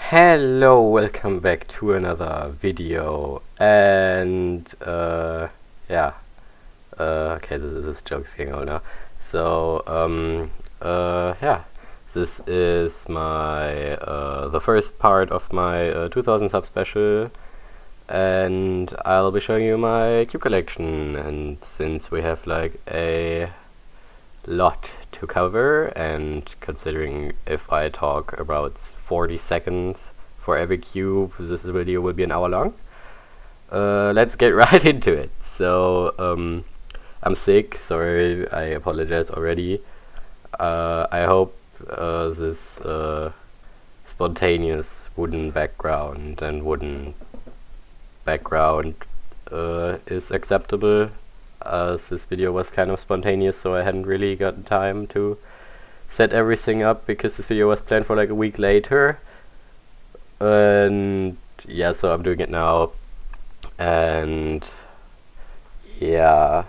Hello, welcome back to another video, and okay, this joke's getting old now. So this is my the first part of my 2000 sub special, and I'll be showing you my cube collection. And since we have like a lot to cover, and considering if I talk about 40 seconds for every cube, this video will be an hour long. Let's get right into it. So I'm sick, sorry, I apologize already. I hope this spontaneous wooden background is acceptable, as this video was kind of spontaneous, so I hadn't really gotten time to set everything up, because this video was planned for like a week later. And yeah, so I'm doing it now. And yeah,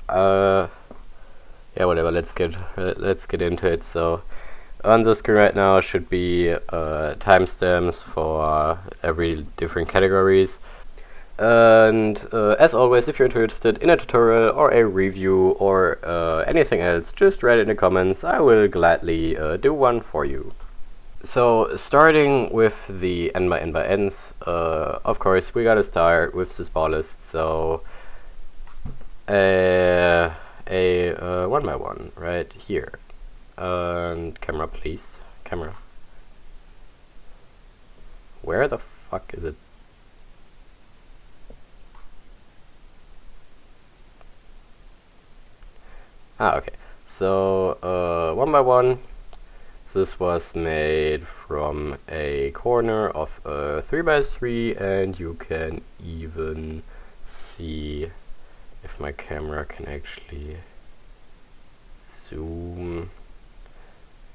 whatever, let's get into it. So on the screen right now should be timestamps for every different categories. And as always, if you're interested in a tutorial or a review or anything else, just write it in the comments. I will gladly do one for you. So starting with the n by n's, of course we gotta start with the smallest. So a 1 by 1 right here. And camera, please, camera. Where the fuck is it? Okay, so 1 by 1, this was made from a corner of a 3 by 3, and you can even see, if my camera can actually zoom,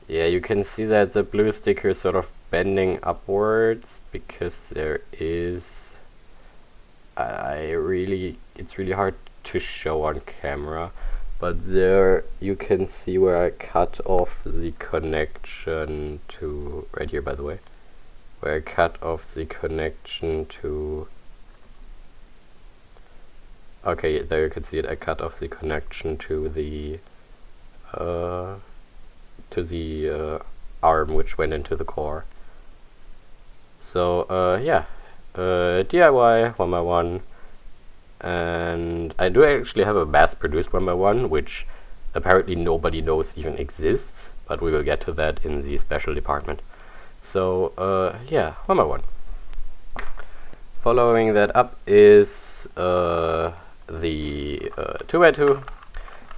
yeah, you can see that the blue sticker is sort of bending upwards, because there is, it's really hard to show on camera. But there you can see where I cut off the connection to, right here by the way, where I cut off the connection to, okay, there you can see it, I cut off the connection to the arm which went into the core. So yeah, DIY 1 by 1. And I do actually have a mass-produced 1 by 1, which apparently nobody knows even exists, but we will get to that in the special department. So yeah, 1 by 1. Following that up is the 2 by 2.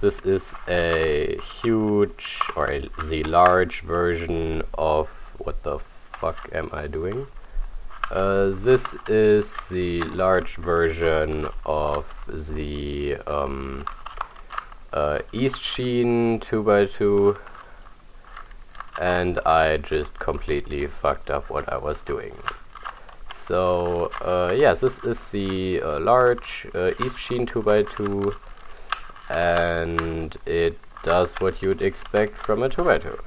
This is a huge, or the large version of, what the fuck am I doing? This is the large version of the East Sheen 2 by 2, and I just completely fucked up what I was doing. So yes, this is the large East Sheen 2 by 2, and it does what you'd expect from a 2 by 2.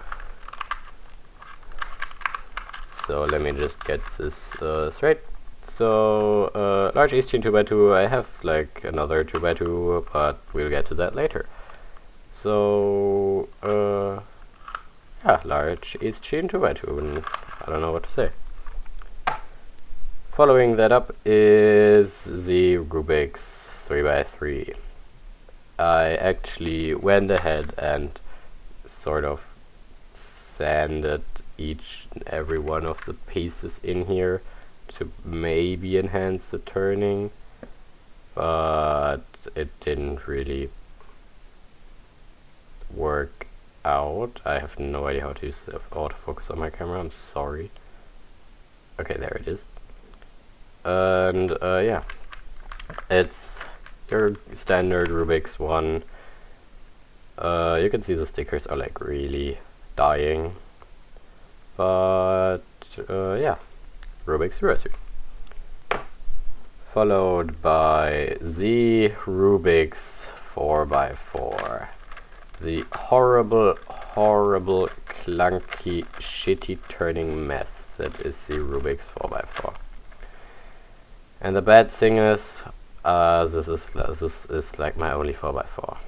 So let me just get this straight. So large East Sheen 2 by 2, I have like another 2 by 2, but we'll get to that later. So yeah, large East Sheen 2 by 2, and I don't know what to say. Following that up is the Rubik's 3 by 3. I actually went ahead and sort of sanded each and every one of the pieces in here to maybe enhance the turning, but it didn't really work out. I have no idea how to use the autofocus on my camera, I'm sorry. Okay, there it is. And yeah, it's your standard Rubik's one. You can see the stickers are like really dying. But yeah, Rubik's 3 by 3. Followed by the Rubik's 4 by 4. The horrible horrible, clunky, shitty turning mess that is the Rubik's 4x4. And the bad thing is, this is like my only 4x4.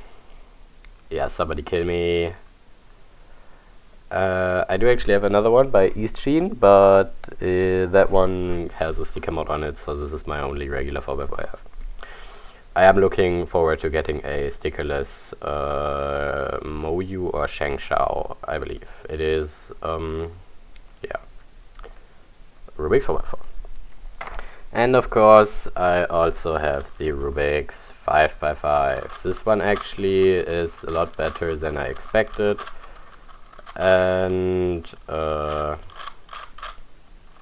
Yeah, somebody kill me. I do actually have another one by East Sheen, but that one has a sticker mod on it, so this is my only regular 4x4 I have. I am looking forward to getting a stickerless Moyu or Shangshao, I believe. It is, yeah, Rubik's 4x4. And of course, I also have the Rubik's 5x5. This one actually is a lot better than I expected. And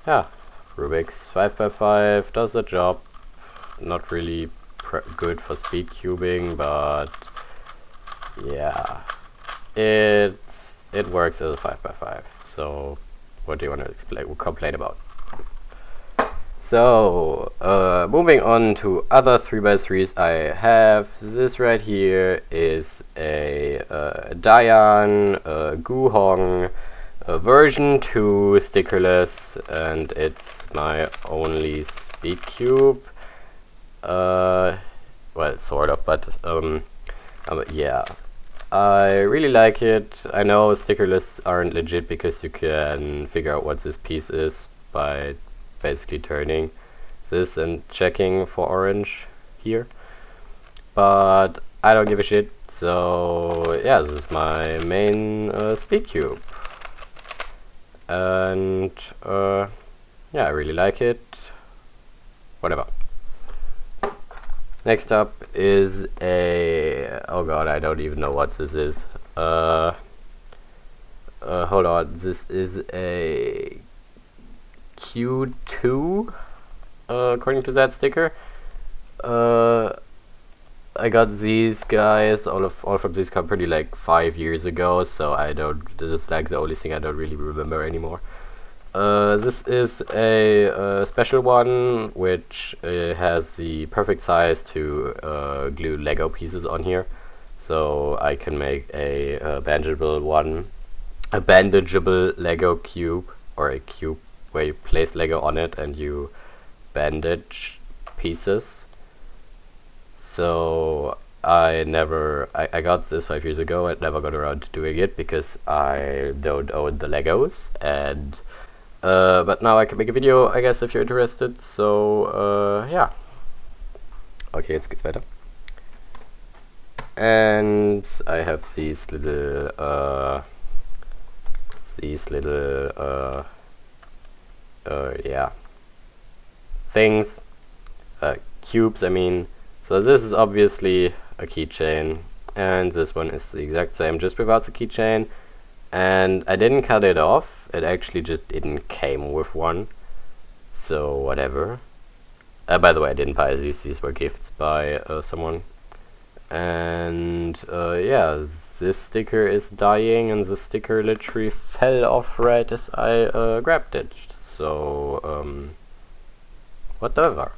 yeah, Rubik's 5x5 does the job. Not really good for speed cubing, but yeah, it works as a 5x5. So what do you want to complain about? So moving on to other 3x3s, I have this right here is a Dian Guhong version 2 stickerless, and it's my only speed cube. Well, sort of, but yeah, I really like it. I know stickerless aren't legit because you can figure out what this piece is by basically turning this and checking for orange here, but I don't give a shit. So yeah, this is my main speed cube, and yeah, I really like it. Whatever. Next up is a, oh god, I don't even know what this is. Hold on, this is a Q2, according to that sticker. I got these guys, all from this company like 5 years ago, so this is like the only thing I don't really remember anymore. This is a special one, which has the perfect size to glue Lego pieces on here, so I can make a bandageable Lego cube, or a cube where you place Lego on it and you bandage pieces. So I got this 5 years ago and never got around to doing it because I don't own the Legos, and but now I can make a video, I guess, if you're interested. So yeah. Okay, jetzt geht's weiter. And I have these little yeah, things, cubes, I mean. So this is obviously a keychain, and this one is the exact same, just without the keychain. And I didn't cut it off, it actually just didn't came with one, so whatever. By the way, I didn't buy these were gifts by someone. And yeah, this sticker is dying, and the sticker literally fell off right as I grabbed it. So whatever.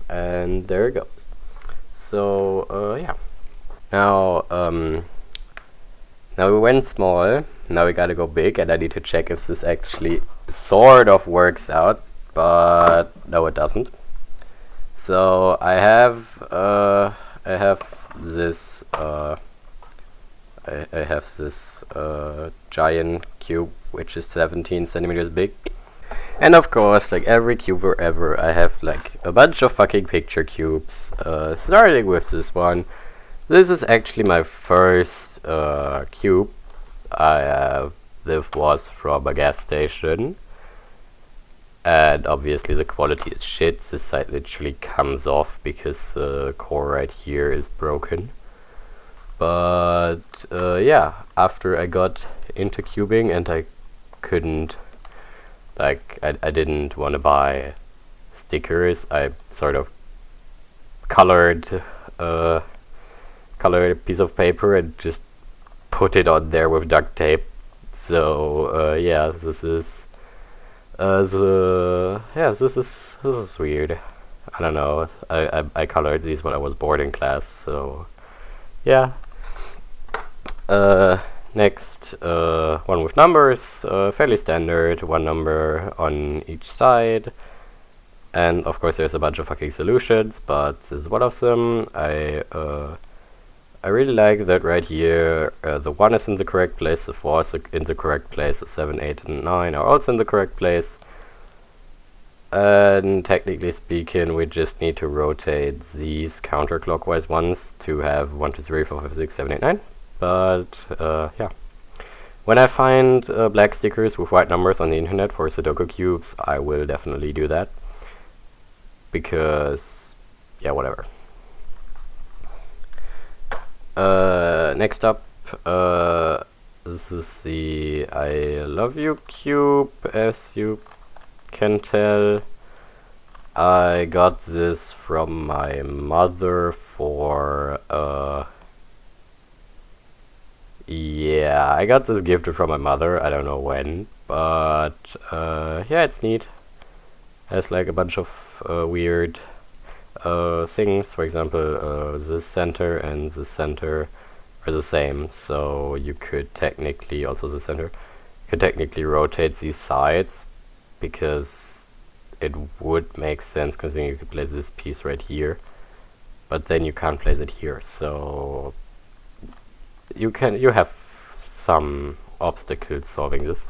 And there it goes. So yeah. Now we went small, now we gotta go big, and I need to check if this actually sort of works out, but no, it doesn't. So I have this giant cube which is 17 centimeters big. And of course, like every cube forever, I have like a bunch of fucking picture cubes, starting with this one. This is actually my first cube I have. This was from a gas station, and obviously the quality is shit. This side literally comes off because the core right here is broken. But yeah, after I got into cubing and I couldn't, like, I didn't want to buy stickers, I sort of colored a piece of paper and just put it on there with duct tape. So yeah, this is weird. I don't know. I colored these when I was bored in class. So yeah. Next, one with numbers, fairly standard, one number on each side. And of course there's a bunch of fucking solutions, but this is one of them. I really like that right here, the 1 is in the correct place, the 4 is in the correct place, the 7, 8 and 9 are also in the correct place. And technically speaking, we just need to rotate these counterclockwise ones to have 1, 2, 3, 4, 5, 6, 7, 8, 9. But yeah. When I find black stickers with white numbers on the internet for Sudoku cubes, I will definitely do that. Because, yeah, whatever. Next up, this is the I Love You cube, as you can tell. I got this from my mother for, yeah, I got this gifted from my mother, I don't know when, but, yeah, it's neat. Has like a bunch of weird things. For example, this center and this center are the same, so you could technically, also the center, could technically rotate these sides, because it would make sense, because then you could place this piece right here, but then you can't place it here, so you have some obstacles solving this.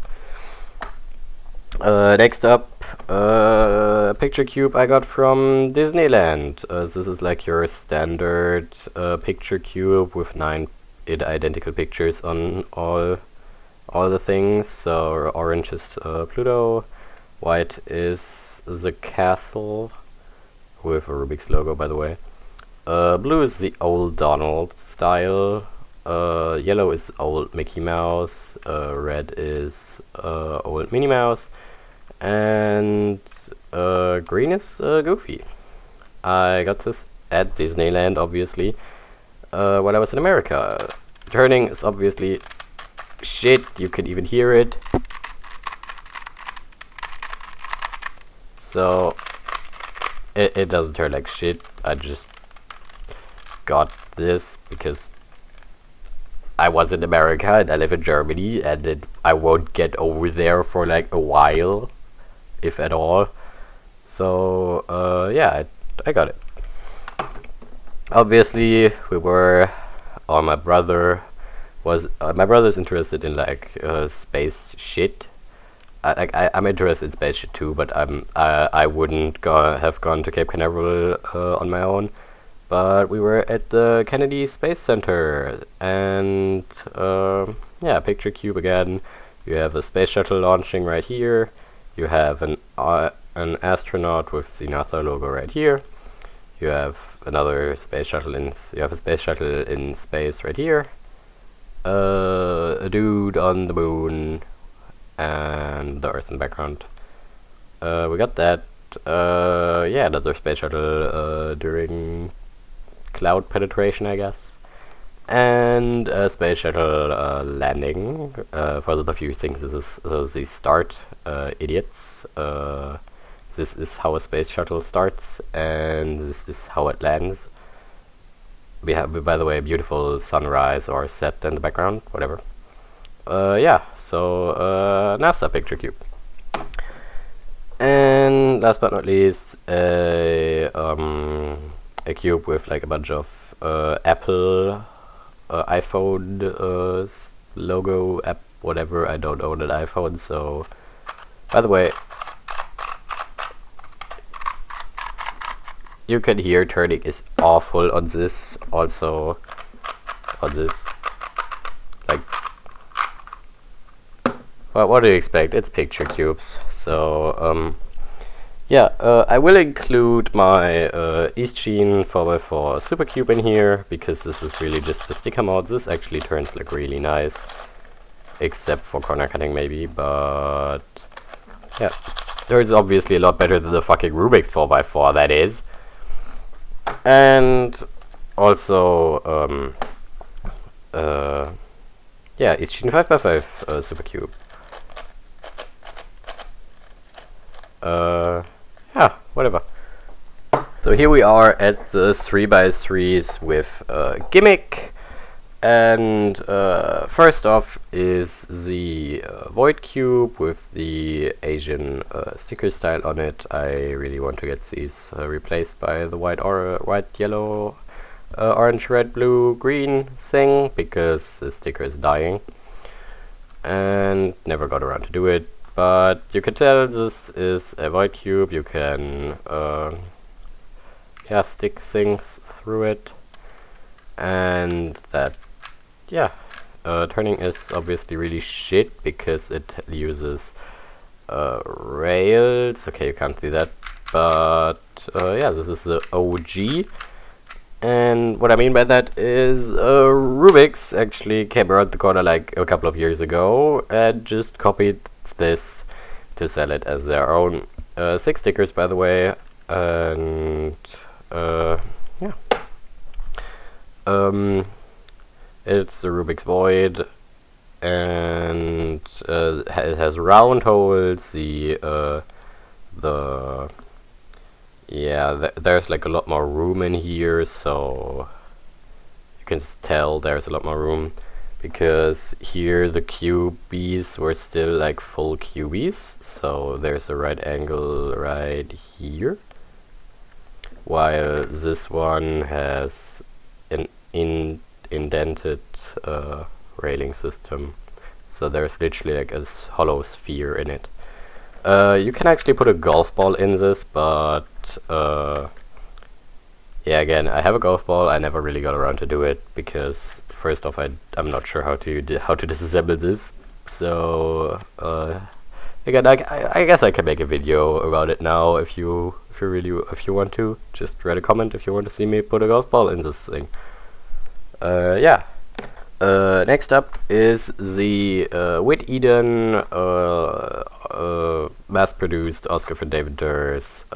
Next up, a picture cube I got from Disneyland. This is like your standard picture cube with 9 identical pictures on all the things. So orange is Pluto, white is the castle with a Rubik's logo, by the way. Blue is the old Donald style. Yellow is old Mickey Mouse. Red is old Minnie Mouse. And green is Goofy. I got this at Disneyland, obviously, when I was in America. Turning is obviously shit, you can even hear it. So, it doesn't turn like shit. I just got this because I was in America and I live in Germany, and I won't get over there for like a while, if at all. So yeah, I got it. Obviously, my brother was my brother's interested in like space shit. I'm interested in space shit too, but I wouldn't have gone to Cape Canaveral on my own. But we were at the Kennedy Space Center, and yeah, picture cube again. You have a space shuttle launching right here. You have an astronaut with the NASA logo right here. You have another space shuttle a space shuttle in space right here. A dude on the moon, and the Earth in the background. We got that. Yeah, another space shuttle during cloud penetration, I guess, and a space shuttle landing. For the few things, this is the start, idiots. This is how a space shuttle starts, and this is how it lands. We have, by the way, a beautiful sunrise or set in the background, whatever. Yeah, so NASA picture cube. And last but not least, a cube with like a bunch of Apple, iPhone logo, app, whatever. I don't own an iPhone, so. By the way, you can hear turning is awful on this. Also, on this, like, well, what do you expect? It's picture cubes. So yeah, I will include my Eastsheen 4x4 Super Cube in here, because this is really just a sticker mod. This actually turns like really nice, except for corner cutting maybe, but yeah, turns obviously a lot better than the fucking Rubik's 4x4, that is. And also yeah, Eastsheen 5x5 Super Cube. Yeah, whatever. So here we are at the 3x3s with Gimmick, And first off is the Void Cube with the Asian sticker style on it. I really want to get these replaced by the white, yellow, orange, red, blue, green thing, because the sticker is dying. And never got around to do it, but you can tell this is a Void Cube. You can stick things through it, and that turning is obviously really shit because it uses rails. Okay, you can't see that, but this is the OG. And what I mean by that is Rubik's actually came around the corner like a couple of years ago and just copied this to sell it as their own. 6 stickers, by the way, and it's the Rubik's Void, and it has round holes. There's like a lot more room in here, so you can tell there's a lot more room, because here the cubies were still like full cubies, so there's a right angle right here, while this one has an indented railing system, so there's literally like a hollow sphere in it. You can actually put a golf ball in this, but again, I have a golf ball. I never really got around to do it because first off, I'm not sure how to disassemble this. So again, I guess I can make a video about it now if you want to. Just write a comment if you want to see me put a golf ball in this thing. Next up is the Whit Eden mass-produced Oscar von David Durst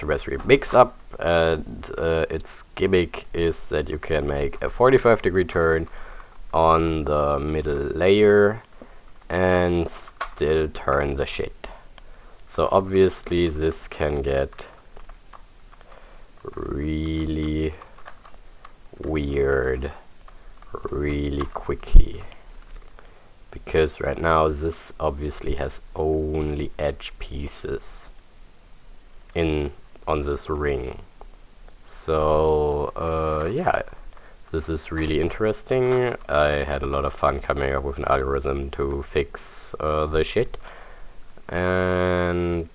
Raspberry mix-up, and its gimmick is that you can make a 45-degree turn on the middle layer and still turn the shit. So obviously this can get really weird really quickly, because right now this obviously has only edge pieces on this ring. So this is really interesting. I had a lot of fun coming up with an algorithm to fix the shit, and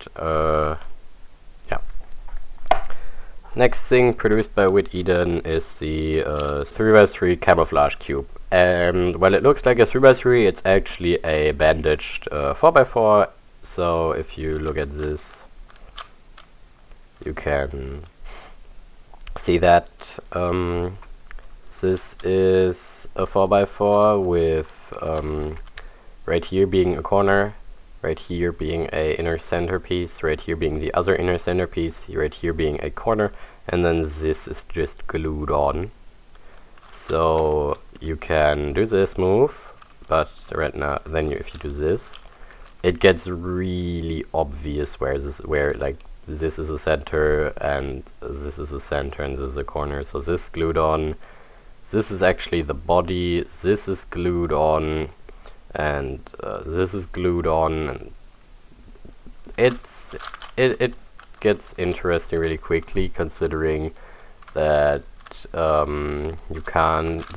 next thing produced by Whit Eden is the 3x3 Camouflage Cube. And while it looks like a 3x3, it's actually a bandaged 4x4. So if you look at this, you can see that this is a 4x4 with right here being a corner, right here being a inner centerpiece, right here being the other inner centerpiece, right here being a corner, and then this is just glued on. So you can do this move, but right now, if you do this, it gets really obvious where this is a center and this is a center and this is a corner. So this is glued on. This is actually the body. This is glued on. And this is glued on, and it gets interesting really quickly, considering that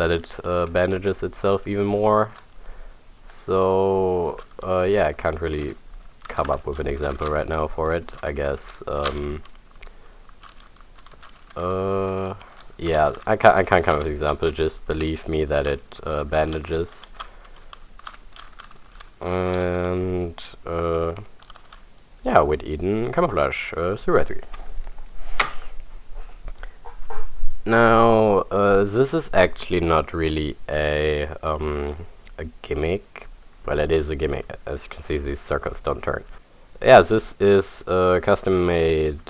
it bandages itself even more. So I can't really come up with an example right now for it. I guess I can't come up with an example. Just believe me that it bandages. And Whit Eden Camouflage 3x3. Now this is actually not really a gimmick. Well, it is a gimmick. As you can see, these circles don't turn. This is a custom-made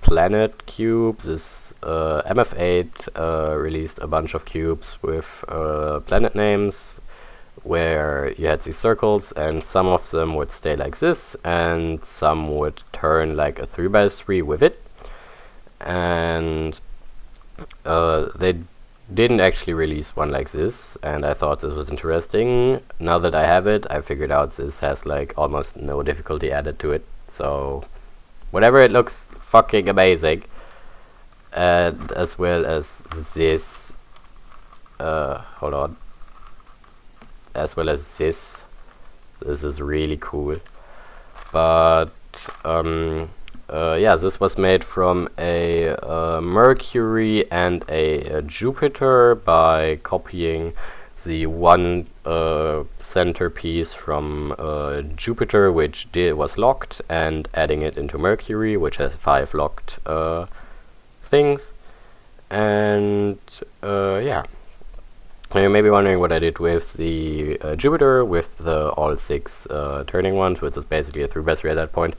planet cube. This MF8 released a bunch of cubes with planet names, where you had these circles, and some of them would stay like this, and some would turn like a 3x3 with it. And they didn't actually release one like this, and I thought this was interesting. Now that I have it, I figured out this has like almost no difficulty added to it, so whatever, it looks fucking amazing. And as well as this, hold on, as well as this is really cool. But yeah, this was made from a Mercury and a Jupiter by copying the one centerpiece from Jupiter, which was locked, and adding it into Mercury, which has 5 locked things. And yeah, you may be wondering what I did with the Jupiter, with the all 6 turning ones, which is basically a 3x3 at that point.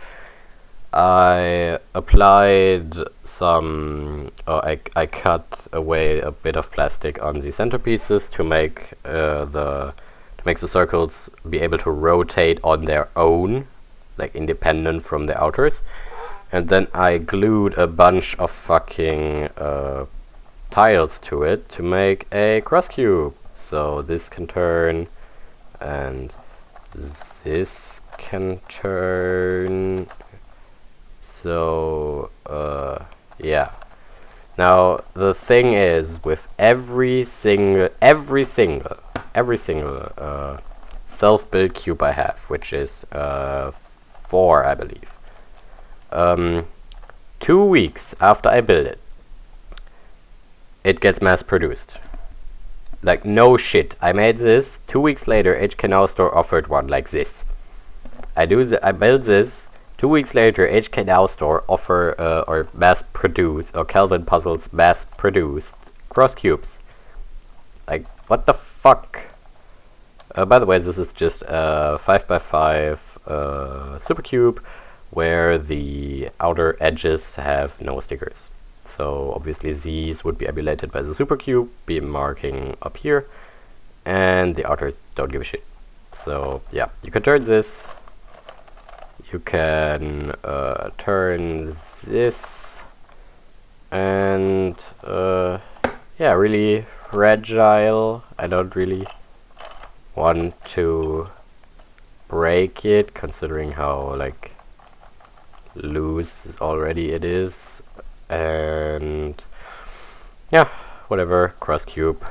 I applied some, I cut away a bit of plastic on the centerpieces to make the circles be able to rotate on their own, like independent from the outers. And then I glued a bunch of fucking tiles to it to make a cross cube. So this can turn, and this can turn. So yeah. Now the thing is, with every single self-built cube I have, which is 4, I believe. 2 weeks after I build it, it gets mass produced. Like, no shit. I made this, 2 weeks later, HK Now Store offered one like this. I build this, 2 weeks later, HK Now Store offer or mass produce, or Kelvin Puzzles mass produced cross cubes. Like, what the fuck? By the way, this is just a 5x5 super cube where the outer edges have no stickers. So obviously these would be emulated by the super cube, be marking up here, and the outers don't give a shit. So yeah, you can turn this. You can turn this, and yeah, really fragile. I don't really want to break it, considering how like loose already it is. And yeah, whatever, cross cube.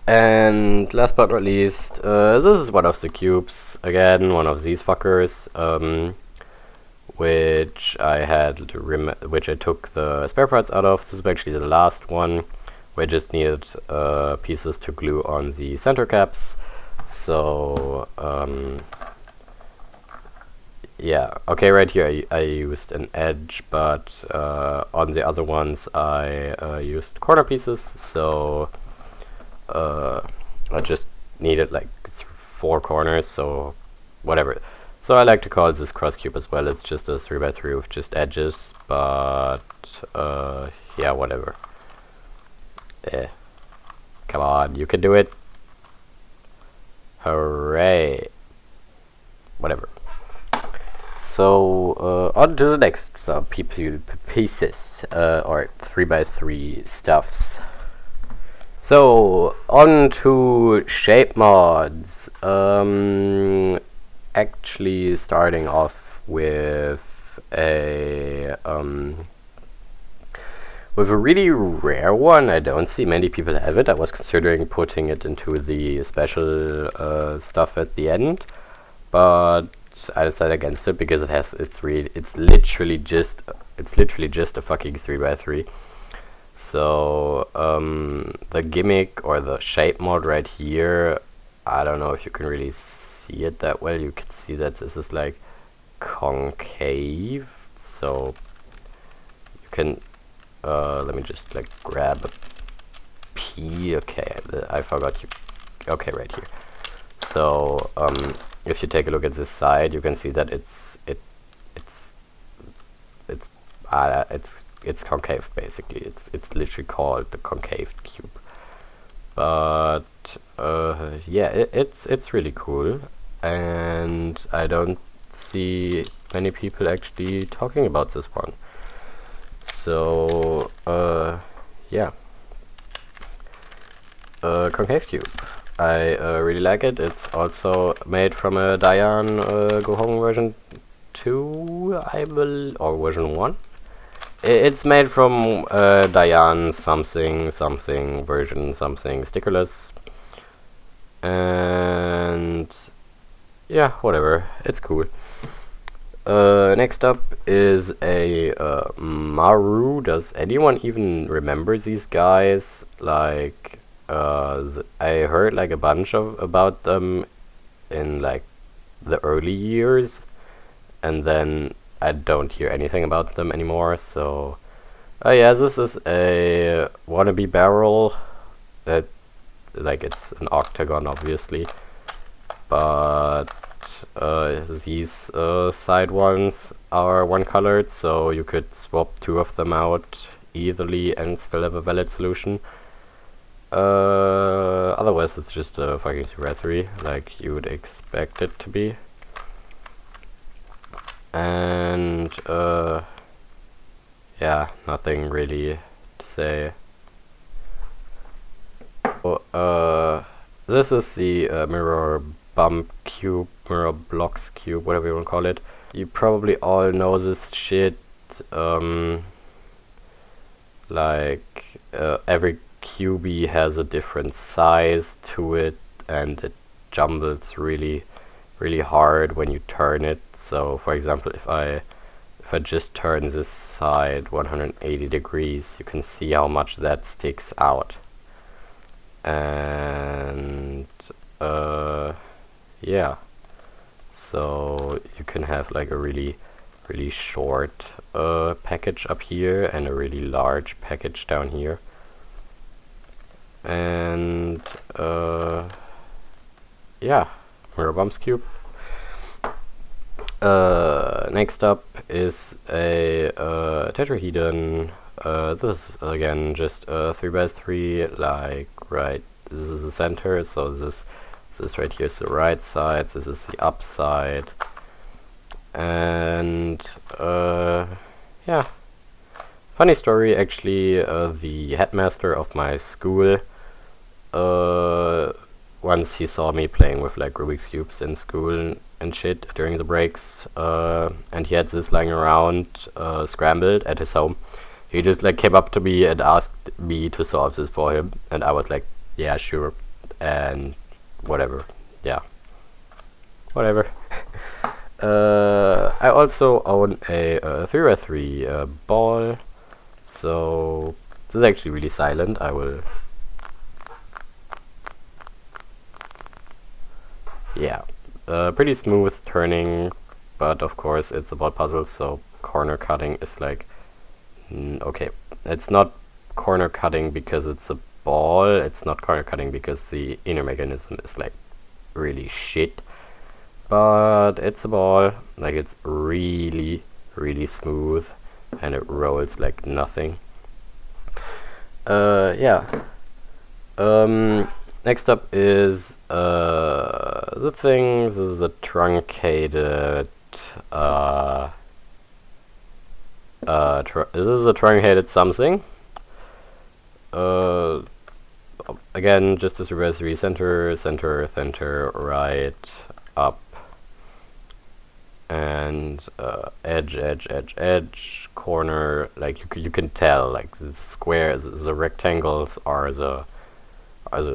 And last but not least, this is one of the cubes, again, one of these fuckers, which I took the spare parts out of. This is actually the last one. We just needed pieces to glue on the center caps. So yeah, okay, right here I used an edge, but on the other ones I used corner pieces. So I just needed like 4 corners, so whatever. So I like to call this cross cube as well. It's just a 3x3 with just edges, but yeah, whatever. Come on, you can do it. Hooray. Whatever. So on to the next pieces, or 3x3 stuffs. So on to shape mods. Actually starting off with a really rare one. I don't see many people have it. I was considering putting it into the special stuff at the end, but I decided against it because it's literally just a fucking 3x3. So the gimmick or the shape mod right here, I don't know if you can really see it that well. You can see that this is like concave, so you can let me just like grab a P. Okay, I forgot you. Okay, right here. So if you take a look at this side, you can see that it's concave, basically. It's literally called the concave cube. But yeah, it's really cool, and I don't see many people actually talking about this one. So yeah. Concave Cube. I really like it. It's also made from a Diane Go Home version 2, I believe, or version 1. It's made from Diane something version something stickerless. And yeah, whatever. It's cool. Next up is a Maru. Does anyone even remember these guys? Like, I heard like a bunch about them in like the early years, and then I don't hear anything about them anymore. So, yeah, this is a wannabe barrel that, like, it's an octagon, obviously, but these side ones are one-colored, so you could swap two of them out easily and still have a valid solution. Otherwise it's just a fucking Super 3, like you would expect it to be. And yeah, nothing really to say. This is the mirror bump cube, mirror blocks cube, whatever you want to call it. You probably all know this shit. Like every cubie has a different size to it, and it jumbles really hard when you turn it. So for example, if I just turn this side 180 degrees, you can see how much that sticks out. And yeah, so you can have like a really short package up here and a really large package down here. And yeah, mirror bumps cube. Next up is a tetrahedron. This is again just a 3x3, like right, this is the center, so this right here is the right side, this is the up side. And yeah, funny story actually, the headmaster of my school, once he saw me playing with like Rubik's cubes in school and shit during the breaks, and he had this lying around scrambled at his home. He just like came up to me and asked me to solve this for him, and I was like, yeah, sure, and whatever, yeah, whatever. I also own a 3x3 ball, so this is actually really silent. I will, yeah, pretty smooth turning, but of course it's about puzzles, so corner cutting is like, okay, it's not corner cutting because it's a ball, it's not corner cutting because the inner mechanism is like really shit, but it's a ball, like it's really smooth and it rolls like nothing. Yeah. Next up is the thing. This is a truncated this is a truncated something. Again, just as reverse center, right, up, and edge, corner. Like you can tell, like the square, the rectangles are the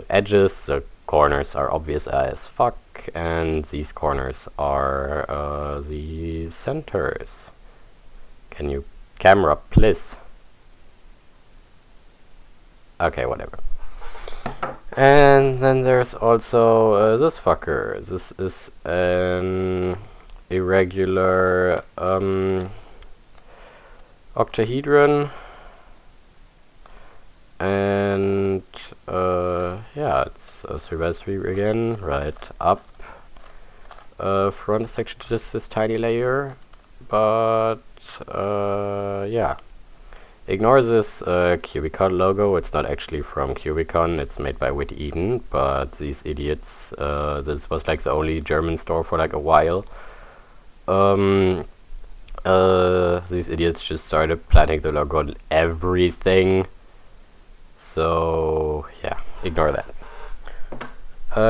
edges. The corners are obvious as fuck, and these corners are the centers. Can you camera, please? Okay, whatever. And then there's also this fucker. This is an irregular octahedron, and yeah, it's a 3x3 again, right up. Front is actually just this tiny layer, but yeah. Ignore this Cubicon logo, it's not actually from Cubicon, it's made by Whit Eden, but these idiots, this was like the only German store for like a while. These idiots just started planting the logo on everything, So yeah, ignore that.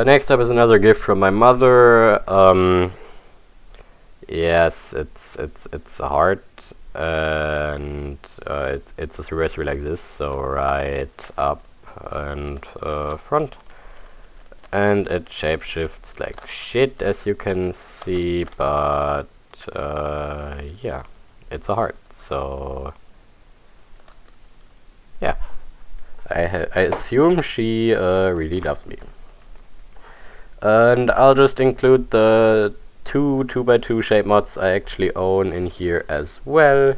Next up is another gift from my mother. Yes, it's a heart, and it's a terrestrial like this, so right, up, and front. And it shapeshifts like shit, as you can see, but yeah, it's a heart, so yeah. I assume she really loves me. And I'll just include the two 2x2 shape mods I actually own in here as well.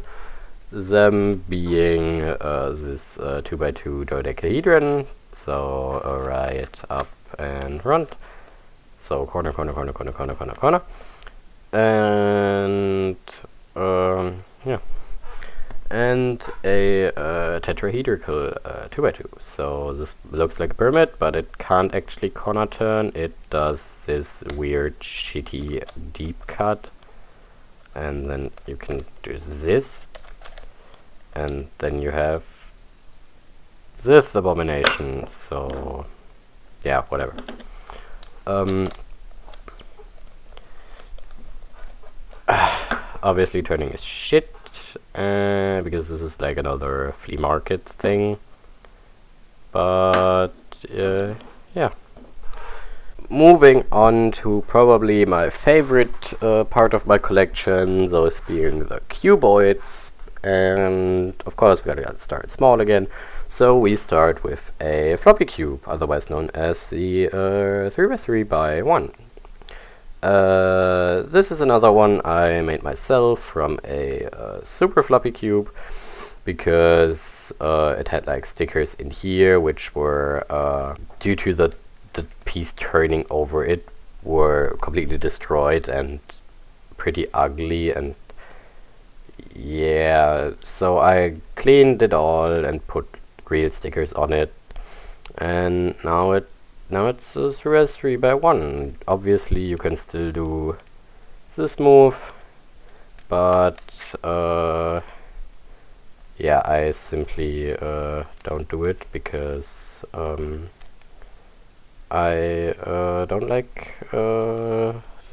Them being this 2x2 Dodecahedron, so right, up, and front. So corner, corner, corner, corner, corner, corner, corner. And yeah. And a tetrahedrical 2x2. So this looks like a pyramid, but it can't actually corner turn. It does this weird, shitty deep cut. And then you can do this. And then you have this abomination. So yeah, whatever. Obviously turning is shit. Because this is like another flea market thing, but yeah. Moving on to probably my favorite part of my collection, those being the cuboids, and of course we gotta start small again. So we start with a floppy cube, otherwise known as the 3x3x1. This is another one I made myself from a super floppy cube, because it had like stickers in here which were due to the piece turning over it were completely destroyed and pretty ugly, and yeah, so I cleaned it all and put real stickers on it, and now it's a 3x3x1. Obviously you can still do this move, but yeah, I simply don't do it because I don't like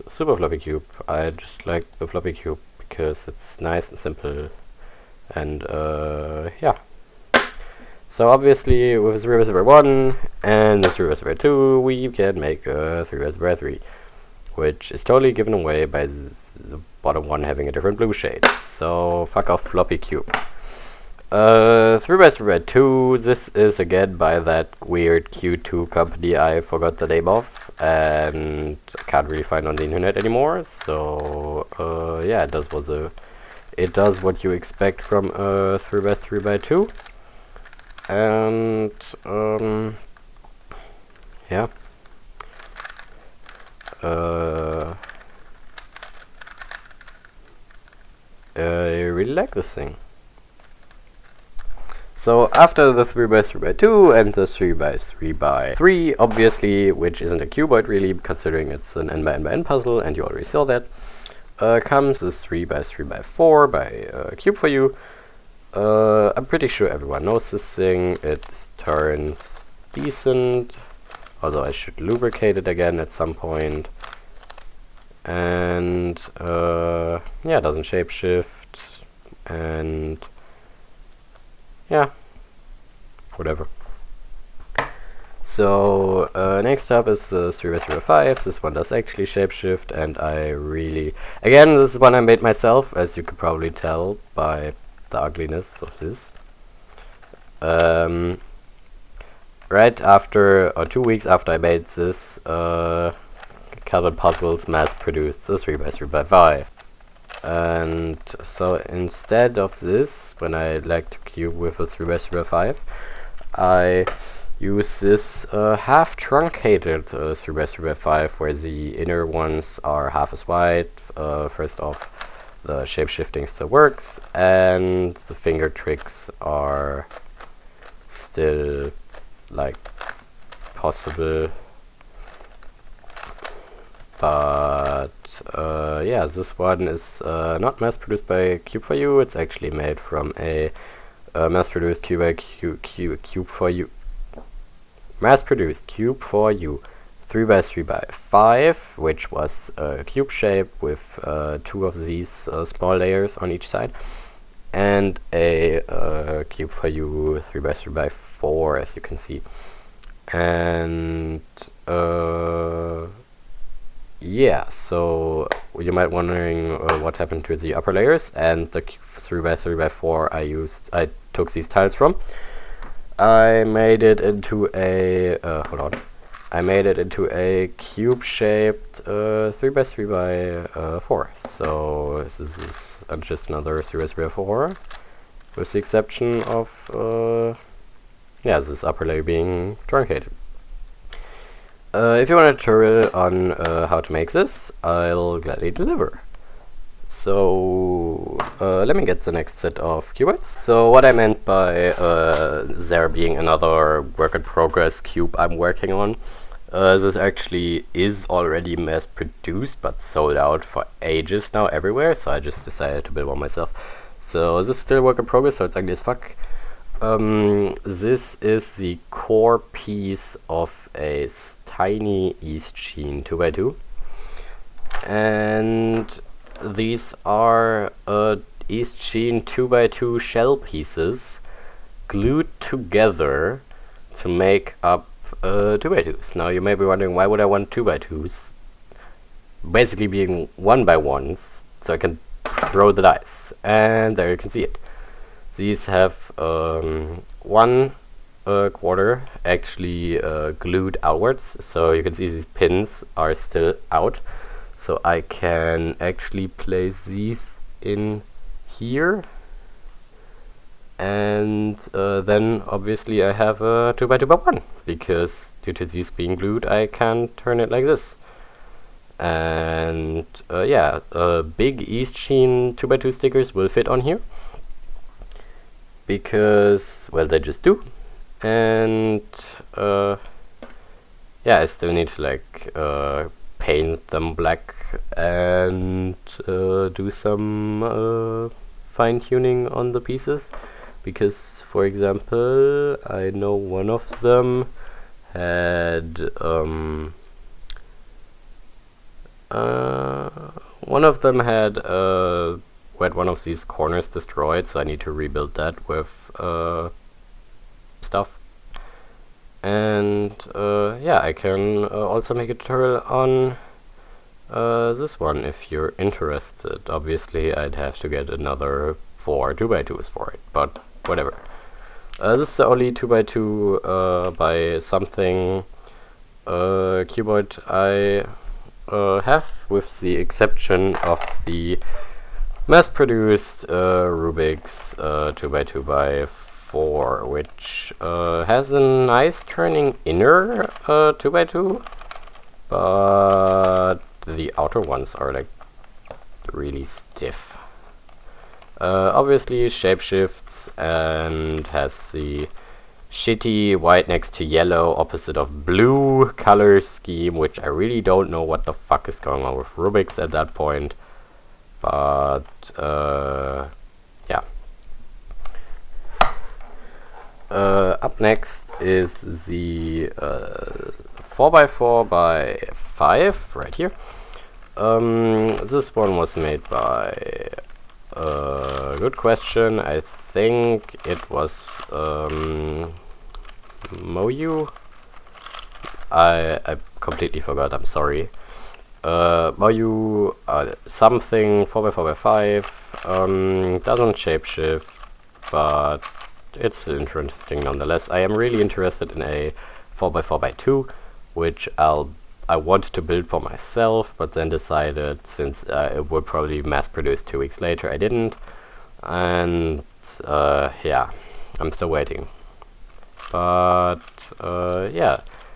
super floppy cube. I just like the floppy cube because it's nice and simple, and yeah. So obviously with 3x3x1 and the 3x3x2 we can make a 3x3x3, which is totally given away by the bottom one having a different blue shade. So fuck off floppy cube. 3x3x2, this is again by that weird Q2 company I forgot the name of and can't really find on the internet anymore. So yeah, it does what you expect from a 3x3x2. And yeah, I really like this thing. So after the 3x3x2 and the 3x3x3, obviously, which isn't a cuboid really, considering it's an n×n×n puzzle, and you already saw that, comes this 3x3x4 by Cube for You. I'm pretty sure everyone knows this thing. It turns decent, although I should lubricate it again at some point. And yeah, it doesn't shapeshift, and yeah, whatever. So next up is 3x3x5. This one does actually shapeshift, and I really, again, this is one I made myself, as you could probably tell by the ugliness of this. Right after, or 2 weeks after I made this, Camouflage Puzzles mass-produced the 3x3x5. And so instead of this, when I like to cube with a 3x3x5, I use this half truncated 3x3x5, where the inner ones are half as wide. First off, the shape-shifting still works, and the finger tricks are still like possible, but yeah, this one is not mass produced by Cube for You. It's actually made from a Mass-produced cube for you. Mass-produced cube for you. 3x3x5, which was a cube shape with 2 of these small layers on each side, and a cube for you 3x3x4, as you can see. And yeah, so you might wondering what happened to the upper layers and the 3x3x4 I took these tiles from. I made it into a I made it into a cube-shaped 3x3x4. So this is just another 3x3x4, with the exception of this upper layer being truncated. If you want a tutorial on how to make this, I'll gladly deliver. So let me get the next set of cuboids. So what I meant by there being another work in progress cube I'm working on, this actually is already mass produced but sold out for ages now everywhere, so I just decided to build one myself. So this is still work in progress, so it's ugly as fuck. This is the core piece of a tiny East Sheen 2x2, and these are East Sheen 2x2 shell pieces glued together to make up 2x2s. Now you may be wondering, why would I want 2x2s? Basically being 1x1s, so I can throw the dice, and there you can see it. These have 1 quarter actually glued outwards, so you can see these pins are still out. So I can actually place these in here, and then obviously I have a 2x2x1, because due to these being glued I can turn it like this. And big East Sheen 2x2 stickers will fit on here, because, well, they just do. And I still need to like paint them black and do some fine-tuning on the pieces, because, for example, I know one of them had had one of these corners destroyed, so I need to rebuild that with stuff. And I can also make a tutorial on this one if you're interested. Obviously I'd have to get another 4 2x2s for it, but whatever. This is the only 2x2 by something cuboid I have, with the exception of the mass-produced Rubik's 2x2x4, which has a nice turning inner 2x2, but the outer ones are like really stiff. Obviously shapeshifts and has the shitty white next to yellow opposite of blue color scheme, which I really don't know what the fuck is going on with Rubik's at that point. But up next is the 4x4x5 right here. This one was made by good question. I think it was Moyu. I completely forgot, I'm sorry. Moyu something 4x4x5 doesn't shapeshift, but it's interesting nonetheless. I am really interested in a 4x4x2, which I wanted to build for myself, but then decided, since it would probably mass produce 2 weeks later, I didn't. And I'm still waiting. But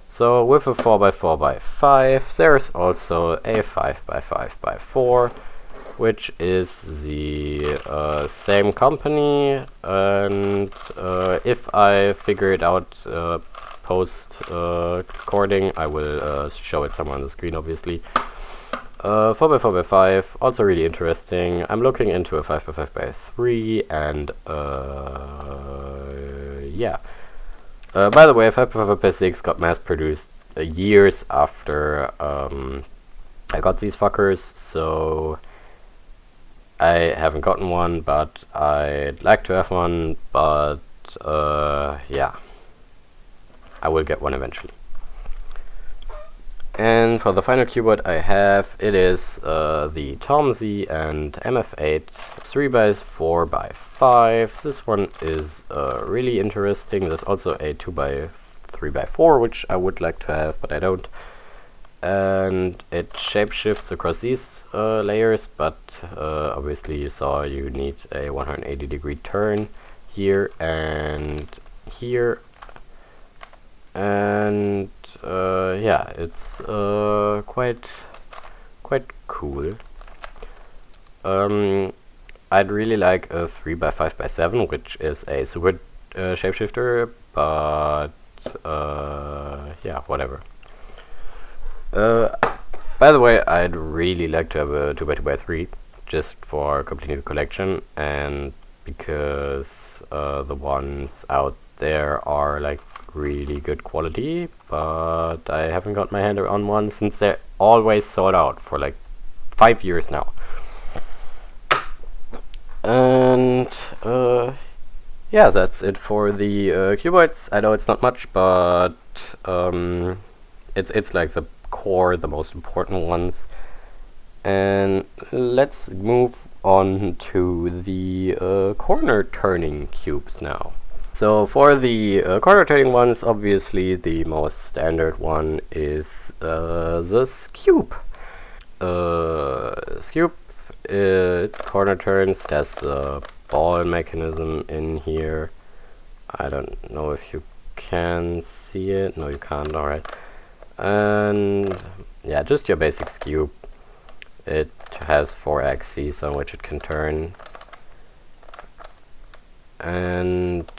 so with a 4x4x5, there's also a 5x5x4, which is the same company, and if I figure it out post recording, I will show it somewhere on the screen, obviously. 4x4x5, also really interesting. I'm looking into a 5x5x3 and yeah. By the way, 5x5x6 got mass produced years after I got these fuckers, so I haven't gotten one, but I'd like to have one, but yeah, I will get one eventually. And for the final cuboid I have, it is the Tomzy and MF8 3x4x5. This one is really interesting. There's also a 2x3x4, which I would like to have, but I don't. And it shapeshifts across these layers, but obviously you saw you need a 180-degree turn here and here. And yeah, it's quite cool. I'd really like a 3x5x7, which is a super shapeshifter, but yeah, whatever. By the way, I'd really like to have a 2x2x3 just for completing the collection, and because the ones out there are like really good quality, but I haven't got my hand on one since they're always sold out for like 5 years now. And yeah, that's it for the cuboids. I know it's not much, but it's like the core, the most important ones. And let's move on to the corner turning cubes now. So for the corner turning ones, obviously the most standard one is the Cube. Cube, it corner turns. There's a ball mechanism in here. I don't know if you can see it. No, you can't. Alright. And yeah, just your basic cube. It has 4 axes on which it can turn. And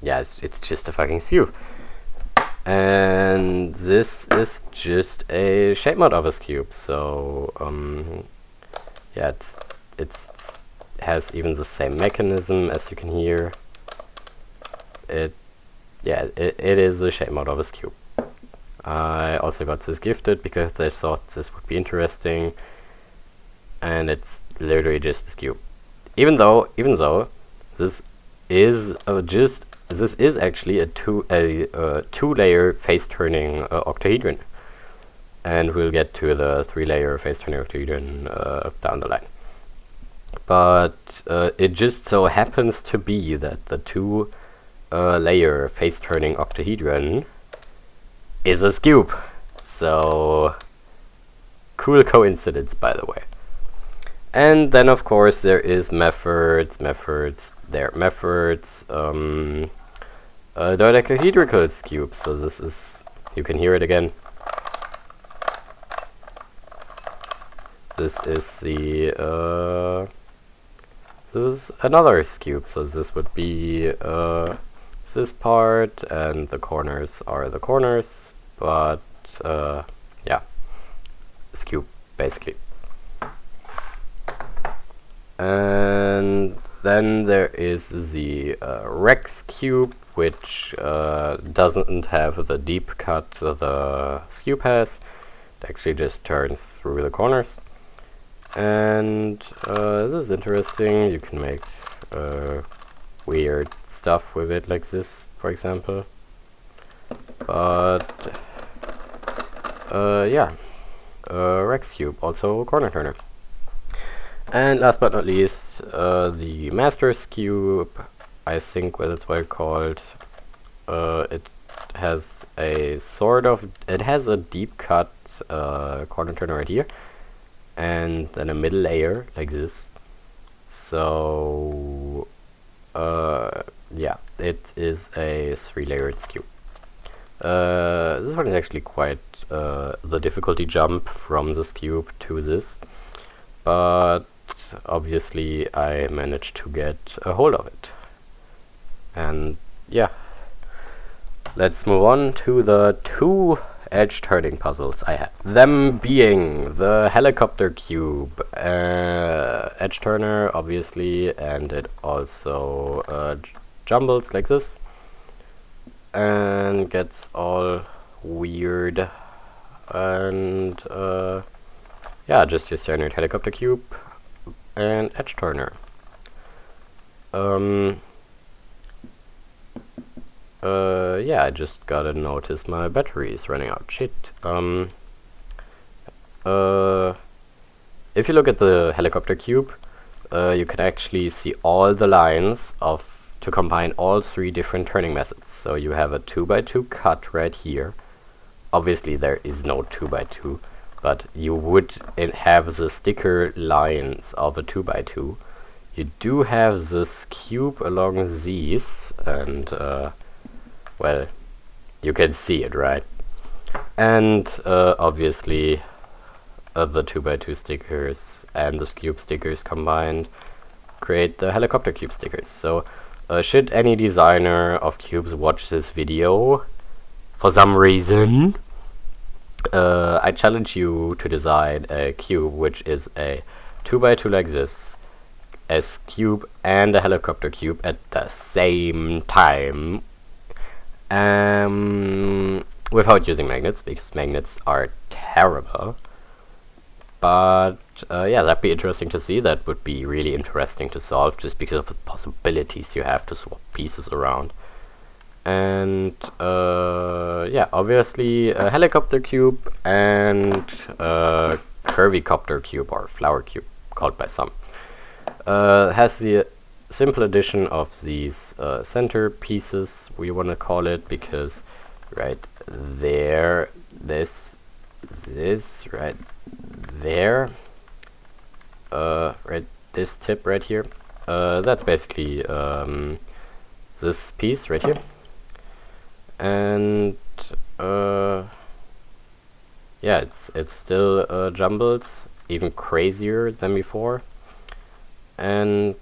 yeah, it's just a fucking cube. And this is just a shape mod of a cube. So yeah, it has even the same mechanism, as you can hear. It is a shape mod of a cube. I also got this gifted because they thought this would be interesting, and it's literally just a cube. Even though this is actually a two-layer face-turning octahedron, and we'll get to the 3-layer face-turning octahedron down the line. But it just so happens to be that the 2-layer face-turning octahedron is a cube. So cool coincidence, by the way. And then of course there is Meffords, Dodecahedron cube. So this is, you can hear it again. This is the this is another cube. So this would be this part, and the corners are the corners, but yeah, it's cube basically. And then there is the Rex cube, which doesn't have the deep cut the cube has. It actually just turns through the corners. And this is interesting. You can make weird stuff with it, like this, for example. But yeah, Rex cube, also corner turner. And last but not least, the Master's Cube, I think that's what it's called. It has a it has a deep cut corner turner right here, and then a middle layer like this. So yeah, it is a 3-layered cube. This one is actually quite the difficulty jump from this cube to this, but obviously I managed to get a hold of it. And yeah, let's move on to the 2 edge turning puzzles I have. Them being the helicopter cube, edge turner obviously, and it also jumbles like this and gets all weird, and yeah, just your standard helicopter cube and edge turner. Yeah, I just gotta notice my battery is running out. Shit. If you look at the helicopter cube, you can actually see all the lines to combine all three different turning methods. So you have a 2x2 cut right here. Obviously there is no 2x2, but you would have the sticker lines of a 2x2. You do have this cube along these, and well, you can see it, right? And obviously the 2x2 stickers and the cube stickers combined create the helicopter cube stickers. So should any designer of cubes watch this video for some reason, I challenge you to design a cube which is a 2x2 like this, a cube and a helicopter cube at the same time, without using magnets, because magnets are terrible. But yeah, that'd be interesting to see. That would be really interesting to solve, just because of the possibilities you have to swap pieces around. And yeah, obviously a helicopter cube and a curvicopter cube, or flower cube called by some, has the simple addition of these center pieces, we want to call it, because right there, this right there, right, this tip right here, that's basically this piece right here. And yeah, it's still jumbled, even crazier than before. And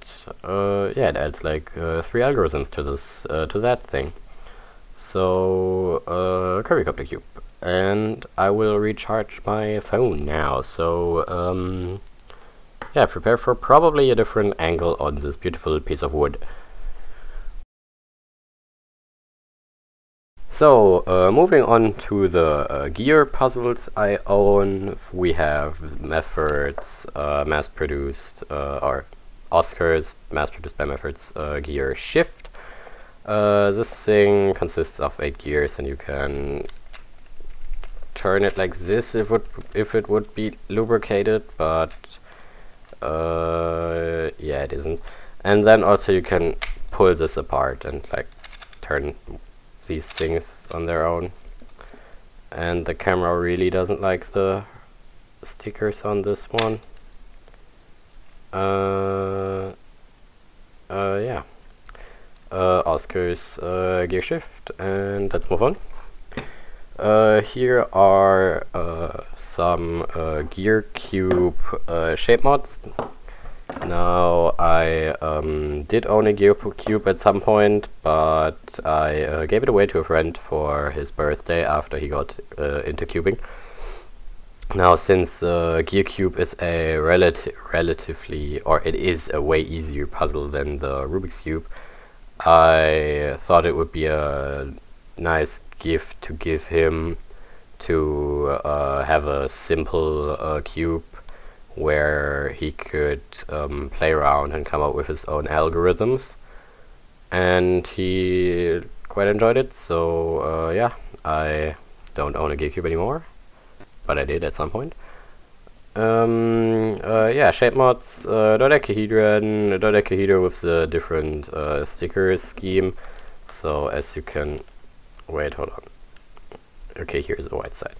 yeah, it adds like 3 algorithms to this to that thing. So curvicopter cube, and I will recharge my phone now. So yeah, prepare for probably a different angle on this beautiful piece of wood. So moving on to the gear puzzles I own, we have Mefford's mass-produced, or Oscar's mass-produced by Mefford's gear shift. This thing consists of 8 gears, and you can turn it like this if it would be lubricated, but yeah, it isn't. And then also you can pull this apart and like turn these things on their own. And the camera really doesn't like the stickers on this one. Yeah. Oscar's gear shift, and let's move on. Here are some gear cube shape mods. Now, I did own a gear cube at some point, but I gave it away to a friend for his birthday after he got into cubing. Now, since gear cube is a relatively, or it is a way easier puzzle than the Rubik's cube, I thought it would be a nice gift to give him, to have a simple cube where he could play around and come up with his own algorithms, and he quite enjoyed it. So yeah, I don't own a gear cube anymore, but I did at some point. Yeah, shape mods, Dodecahedron with the different sticker scheme. So as you can, wait, hold on. Okay, here's the white side.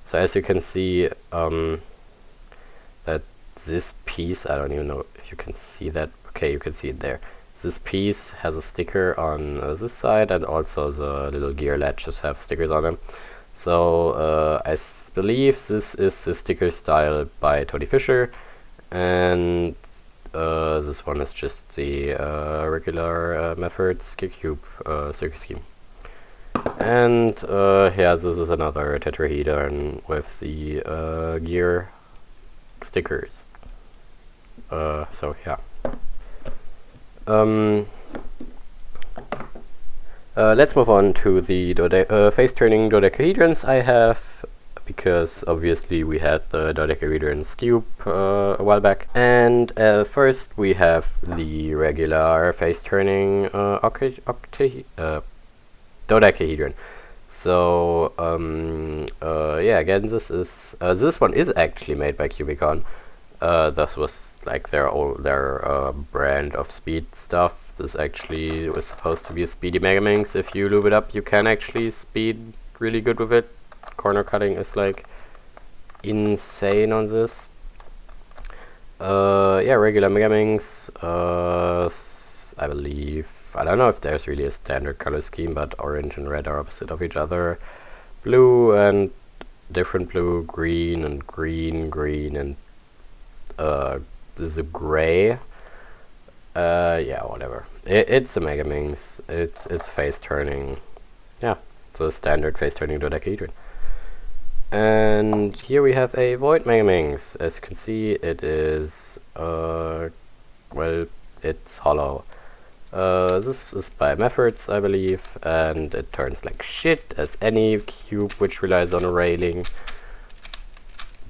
So as you can see, that this piece, I don't even know if you can see that. Okay, you can see it there. This piece has a sticker on this side, and also the little gear latches have stickers on them. So I believe this is the sticker style by Tony Fisher, and this one is just the regular Mefford's gear cube sticker scheme. And yeah, this is another Tetrahedron with the gear stickers. So yeah. Let's move on to the face-turning dodecahedrons I have, because obviously we had the Dodecahedron's cube a while back. And first we have the regular face-turning dodecahedron. So yeah, again, this one is actually made by Cubicon. This was like their brand of speed stuff. This actually was supposed to be a speedy Megaminx. If you lube it up, you can actually speed really good with it. Corner cutting is like insane on this. Yeah, regular Megaminx. I believe, I don't know if there's really a standard color scheme, but orange and red are opposite of each other. Blue and different blue, green and green and this is a gray. Yeah, whatever. It's a Megaminx. It's face turning. Yeah, it's a standard face turning dodecahedron. And here we have a void Megaminx. As you can see, it is well, it's hollow. This is by Mefford, I believe, and it turns like shit as any cube which relies on a railing.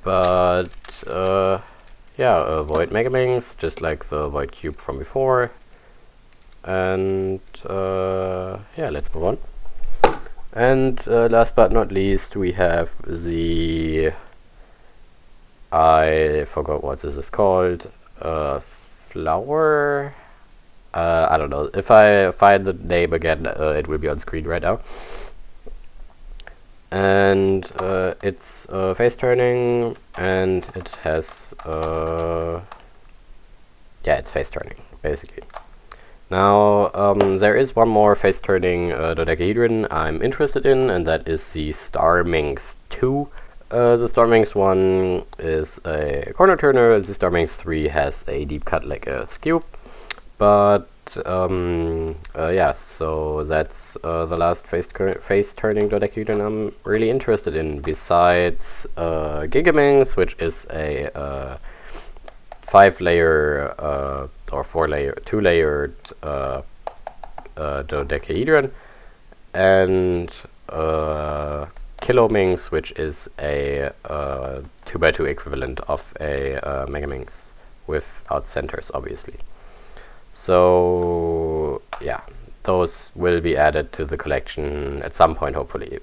But yeah, a void Megaminx, just like the void cube from before. And yeah, let's move on. And last but not least, we have the, I forgot what this is called, flower. I don't know. If I find the name again, it will be on screen right now. And it's face turning, and it has yeah, it's face turning basically. Now there is one more face turning dodecahedron I'm interested in, and that is the Starminx 2. The Starminx 1 is a corner turner, and the Starminx 3 has a deep cut like a cube. But yeah, so that's the last face turning dodecahedron I'm really interested in, besides Gigaminx, which is a 5-layer or 2-layered dodecahedron, and Kilominx, which is a 2x2 equivalent of a Megaminx without centers, obviously. So yeah, those will be added to the collection at some point, hopefully.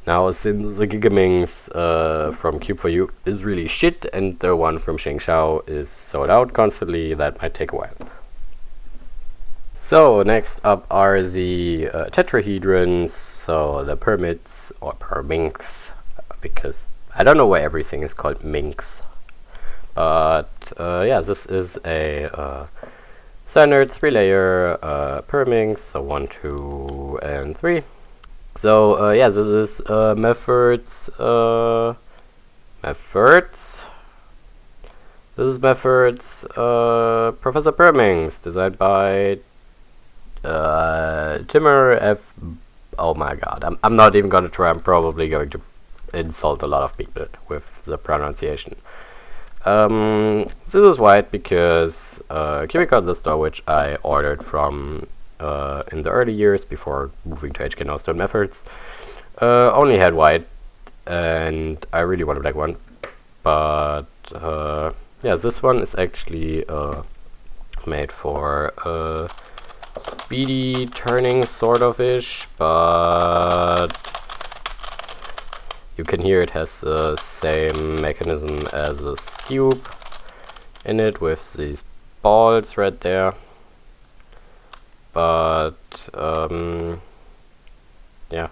Now, since the Gigaminx from Cube4U is really shit, and the one from Shengshao is sold out constantly, that might take a while. So next up are the Tetrahedrons, so the Permits, or Perminx, because I don't know why everything is called Minx. But yeah, this is a standard 3-layer Perminx, so 1, 2, and 3. So yeah, this is Mefford's. This is Mefford's Professor Perminx, designed by Timur F. Oh my god, I'm not even gonna try. I'm probably going to insult a lot of people with the pronunciation. This is white because Cubicon, the store which I ordered from in the early years before moving to HK Nostro and Meffords, only had white, and I really want a black one. But yeah, this one is actually made for speedy turning, sort of ish, but you can hear it has the same mechanism as a cube in it, with these balls right there. But yeah,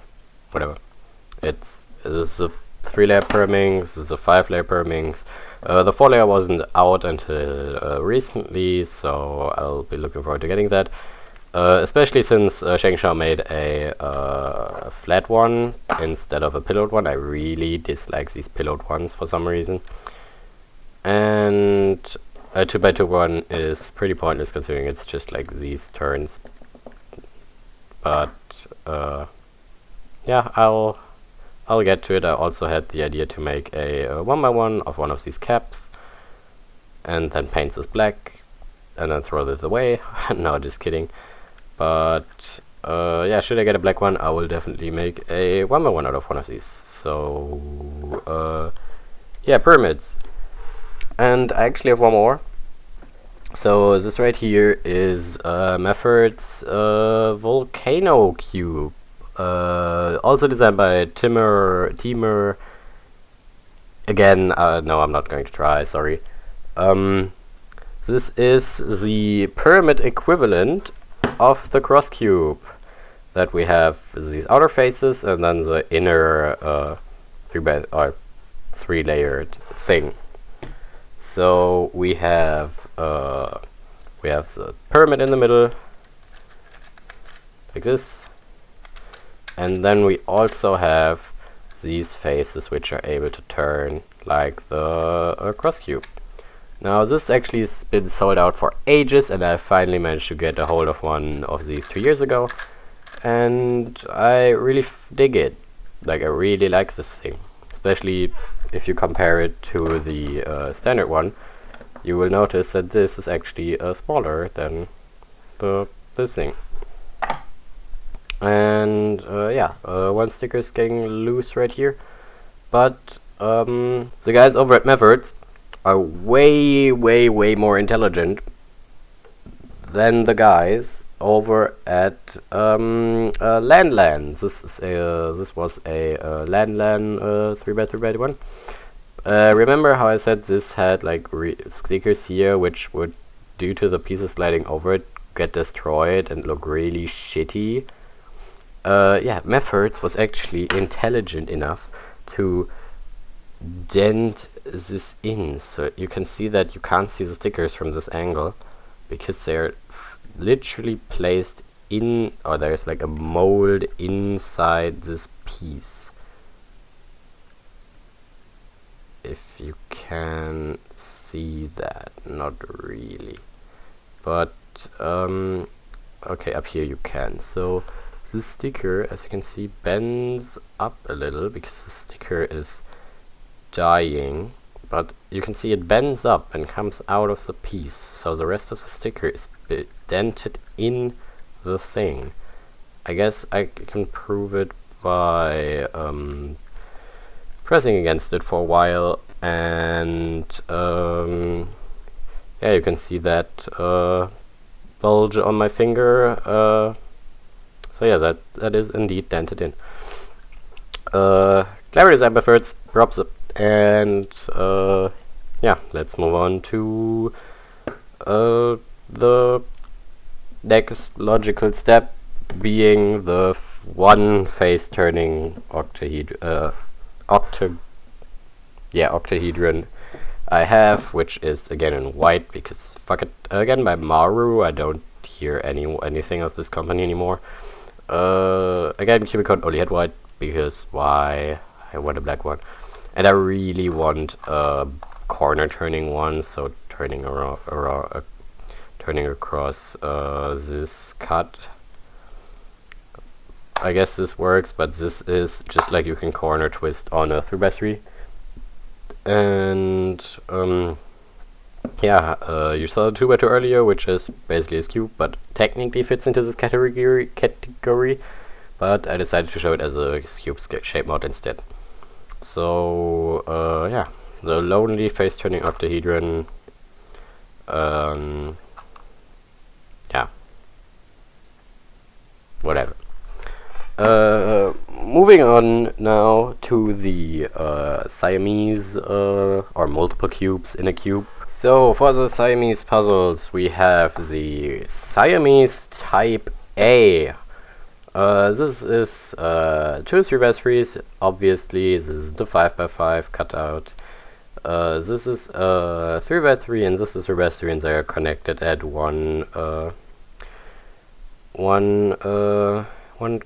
whatever. This is a 3-layer Perminx, this is a 5-layer Perminx. The 4-layer wasn't out until recently, so I'll be looking forward to getting that. Especially since Shengshao made a flat one instead of a pillowed one. I really dislike these pillowed ones for some reason. And a 2x2 one is pretty pointless considering it's just like these turns. But yeah, I'll get to it. I also had the idea to make a 1x1 of one of these caps, and then paint this black, and then throw this away. No, just kidding. But yeah, should I get a black one, I will definitely make a 1x1 out of one of these. So yeah, pyramids. And I actually have one more. So this right here is Mefford's Volcano Cube. Also designed by Timur. Again, no, I'm not going to try, sorry. This is the pyramid equivalent of the cross cube. That we have these outer faces and then the inner three-layered thing. So we have the pyramid in the middle, like this, and then we also have these faces which are able to turn like the cross cube. Now this actually has been sold out for ages, and I finally managed to get a hold of one of these 2 years ago, and I really dig it. Like, I really like this thing, especially if you compare it to the standard one. You will notice that this is actually smaller than this thing. And yeah, one sticker is getting loose right here, but the guys over at Mefford are way more intelligent than the guys over at Landland. This was a Landland 3x3 one. Remember how I said this had like stickers here which would, due to the pieces sliding over it, get destroyed and look really shitty? Yeah, Mefford's was actually intelligent enough to dent this in, so you can see that you can't see the stickers from this angle because they're literally placed in, or there's like a mold inside this piece. If you can see that, not really, but okay, up here you can. So this sticker, as you can see, bends up a little because the sticker is dying, but you can see it bends up and comes out of the piece, so the rest of the sticker is dented in the thing. I guess I can prove it by pressing against it for a while, and yeah, you can see that bulge on my finger. So yeah, that is indeed dented in. Clever design by Mefford, props up. And yeah, let's move on to the next logical step, being the one face turning octahedron I have, which is again in white because fuck it, again by Maru. I don't hear anything of this company anymore. Again, Cuboid only had white because why? I want a black one. And I really want a corner turning one, so turning turning across this cut. I guess this works, but this is just like you can corner twist on a 3x3. And yeah, you saw the 2x2 earlier, which is basically a cube, but technically fits into this category. But I decided to show it as a cube shape mod instead. So yeah, the lonely face turning octahedron. Yeah, whatever. Moving on now to the Siamese or multiple cubes in a cube. So for the Siamese puzzles, we have the Siamese Type A. This is 2 3x3s. Obviously, this is the 5x5 cutout. This is 3x3 and this is 3x3, and they are connected at one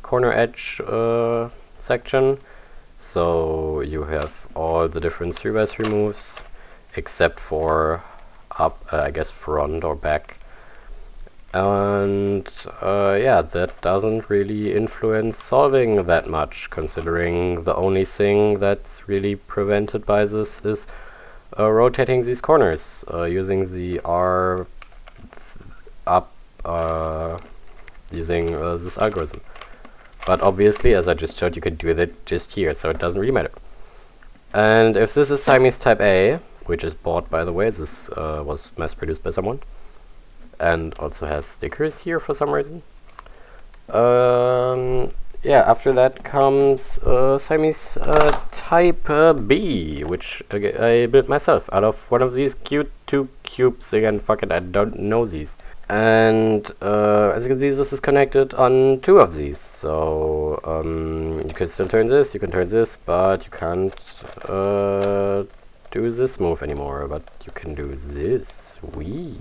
corner edge section. So you have all the different 3x3 moves except for up, I guess front or back. And yeah, that doesn't really influence solving that much, considering the only thing that's really prevented by this is rotating these corners using the R up using this algorithm. But obviously, as I just showed, you could do that just here, so it doesn't really matter. And if this is Siamese type A, which is bought, by the way, this was mass-produced by someone, and also has stickers here for some reason. Yeah, after that comes Siamese type B, which I built myself out of one of these cute 2 cubes. Again, fuck it, I don't know these. And as you can see, this is connected on 2 of these. So you can still turn this, you can turn this, but you can't do this move anymore. But you can do this. Wee.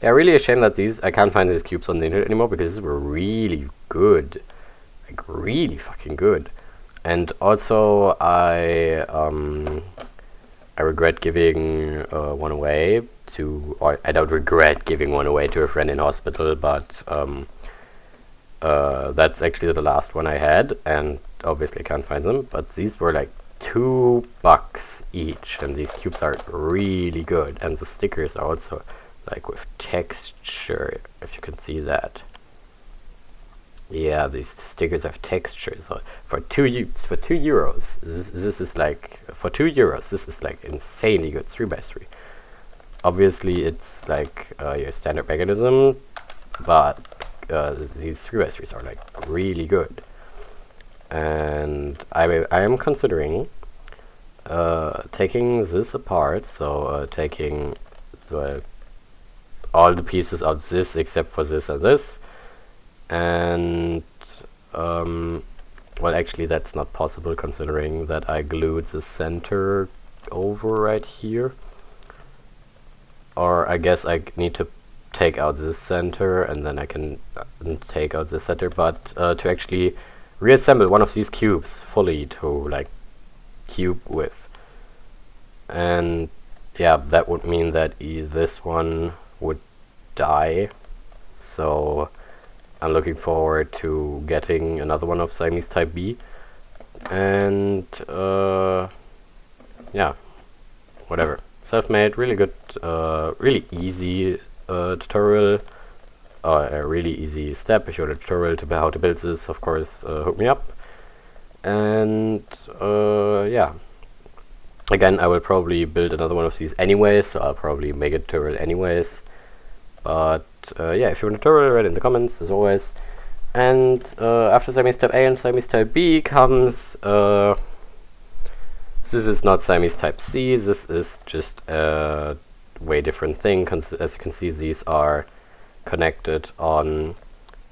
Yeah, really a shame that I can't find these cubes on the internet anymore, because these were really good. Like, really fucking good. And also, I regret giving one away to, or I don't regret giving one away to a friend in hospital, but that's actually the last one I had, and obviously I can't find them, but these were like $2 each, and these cubes are really good, and the stickers are also like with texture, if you can see that. Yeah, these stickers have texture. So for 2 euros, this is like, for 2 euros, this is like insanely good 3x3. Obviously, it's like your standard mechanism, but these 3x3s are like really good. And I am considering taking this apart, so taking all the pieces of this except for this and this, and well, actually that's not possible, considering that I glued the center over right here. Or I guess I need to take out this center, and then I can take out the center, but to actually reassemble one of these cubes fully to like cube width, and yeah, that would mean that this one would die. So I'm looking forward to getting another one of Siamese type B, and yeah, whatever. Self-made, really good, really easy tutorial, a really easy step. If you want a tutorial to how to build this, of course, hook me up. And yeah, again, I will probably build another one of these anyways, so I'll probably make a tutorial anyways. But yeah, if you want a tutorial, write in the comments, as always. And after Siamese type A and Siamese type B comes this is not Siamese type C, this is just a way different thing. As you can see, these are connected on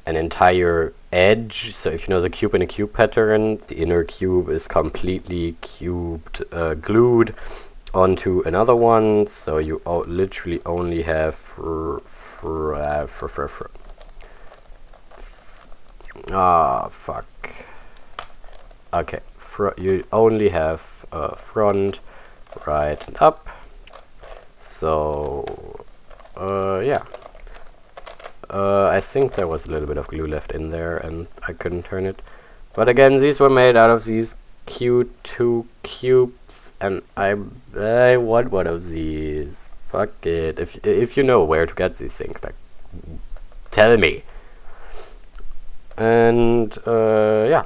an entire edge. So if you know the cube in a cube pattern, the inner cube is completely glued onto another one, so you literally only have fuck. Okay, you only have front, right, and up. So yeah, I think there was a little bit of glue left in there, and I couldn't turn it. But again, these were made out of these cute 2 cubes, and I want one of these. Fuck it. If you know where to get these things, like, tell me. And yeah,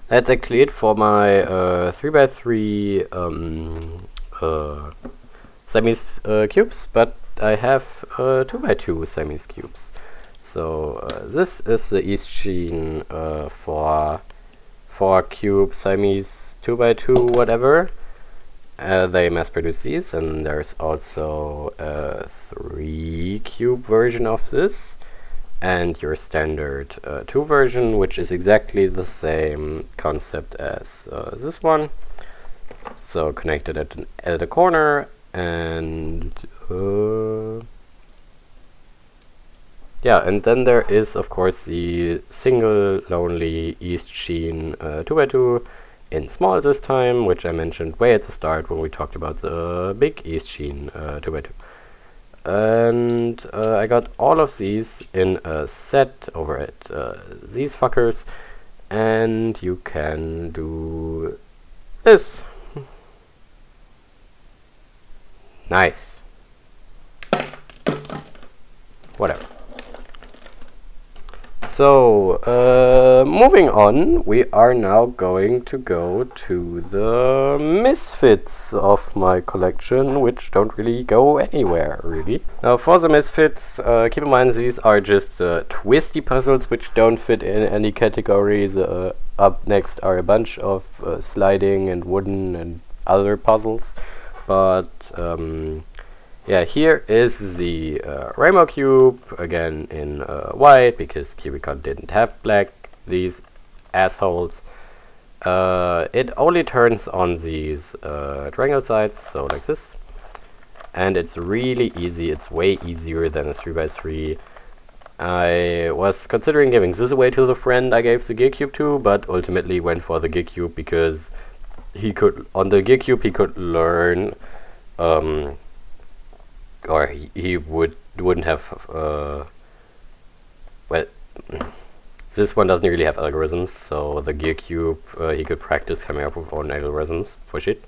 that's actually it for my 3x3 Siamese cubes, but I have 2x2 Siamese cubes. So this is the East Sheen 4 cube Siamese 2x2 whatever. They mass produce these, and there's also a 3 cube version of this, and your standard 2 version, which is exactly the same concept as this one. So connected at a corner, and yeah, and then there is of course the single lonely East Sheen 2x2 in small this time, which I mentioned way at the start when we talked about the big East Sheen 2x2. And I got all of these in a set over at these fuckers, and you can do this. Nice. Whatever. So, moving on, we are now going to go to the misfits of my collection, which don't really go anywhere, really. Now, for the misfits, keep in mind these are just twisty puzzles, which don't fit in any category. Up next are a bunch of sliding and wooden and other puzzles. But, yeah, here is the Rainbow Cube, again in white, because Cubicon didn't have black, these assholes. It only turns on these triangle sides, so like this. And it's really easy, it's way easier than a 3x3. I was considering giving this away to the friend I gave the Gear Cube to, but ultimately went for the Gear Cube because he could, on the Gear Cube he could learn, or he wouldn't have, well, this one doesn't really have algorithms, so the Gear Cube, he could practice coming up with own algorithms for shit.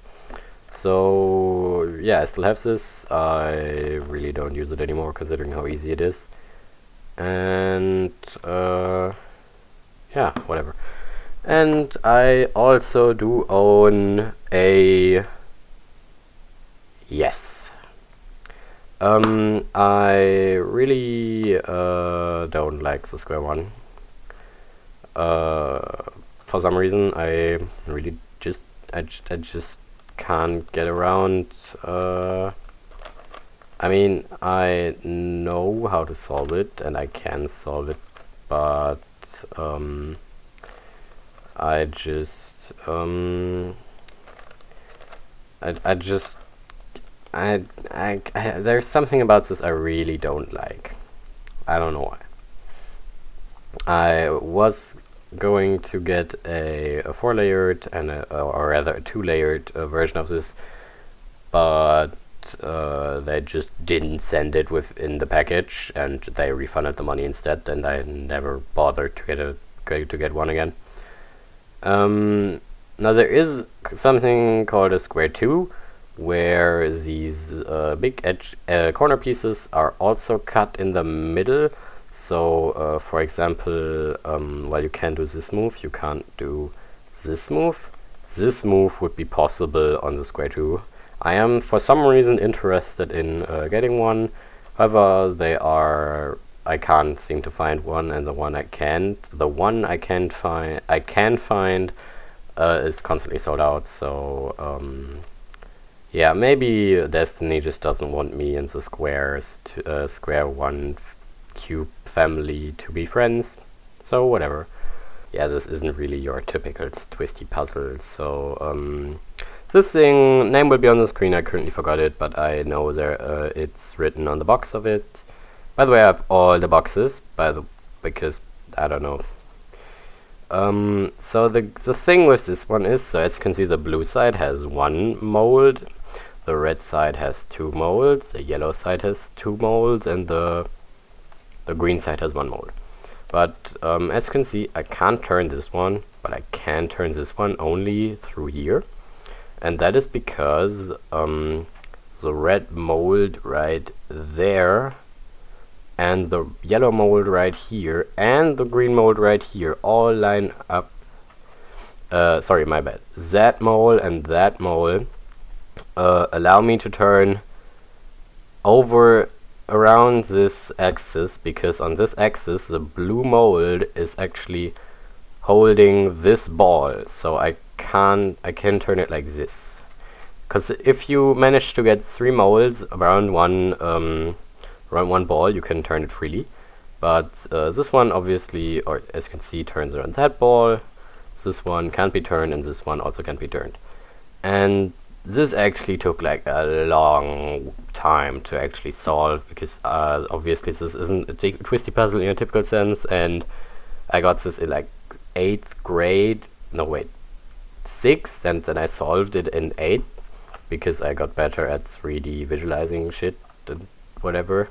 So, yeah, I still have this. I really don't use it anymore, considering how easy it is. And, yeah, whatever. And I also do own a... Yes. I really don't like the square one. For some reason, I really just can't get around. I mean, I know how to solve it, and I can solve it, but I just there's something about this I really don't like. I don't know why. I was going to get a 4-layered and or rather a 2-layered version of this, but they just didn't send it within the package, and they refunded the money instead, and I never bothered to get one again. Now there is something called a square 2, where these big edge corner pieces are also cut in the middle. So, for example, while you can do this move, you can't do this move. This move would be possible on the square 2. I am, for some reason, interested in getting one. However, I can't seem to find one, and the one I can find is constantly sold out. So, yeah, maybe Destiny just doesn't want me and the square 1 cube family to be friends, so whatever. Yeah, this isn't really your typical twisty puzzle, so this thing, name will be on the screen, I currently forgot it, but I know there it's written on the box of it. By the way, I have all the boxes, because, I don't know. So the thing with this one is, so as you can see, the blue side has 1 mold, the red side has 2 molds, the yellow side has 2 molds, and the green side has 1 mold. But as you can see, I can't turn this one, but I can turn this one only through here. And that is because the red mold right there, and the yellow mold right here, and the green mold right here all line up. Sorry, my bad. That mold and that mold allow me to turn over around this axis, because on this axis the blue mold is actually holding this ball, so I can turn it like this. Because if you manage to get 3 molds around one ball, you can turn it freely. But this one obviously, or as you can see, turns around that ball. This one can't be turned, and this one also can't be turned. And this actually took like a long time to actually solve, because obviously this isn't a twisty puzzle in a typical sense, and I got this in like 8th grade, no wait, 6, and then I solved it in 8 because I got better at 3D visualizing shit and whatever.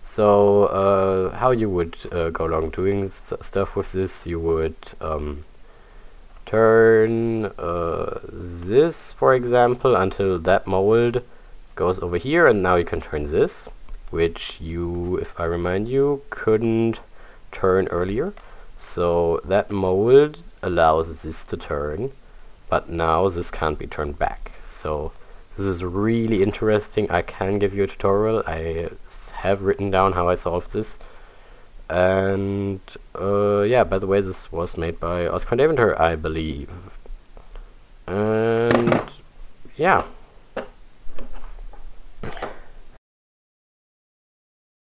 So how you would go along doing stuff with this, you would turn this, for example, until that mold goes over here, and now you can turn this, which you, if I remind you, couldn't turn earlier. So that mold allows this to turn, but now this can't be turned back. So this is really interesting. I can give you a tutorial. I have written down how I solved this. And yeah, by the way, this was made by Oscar and Davinter, I believe. And yeah.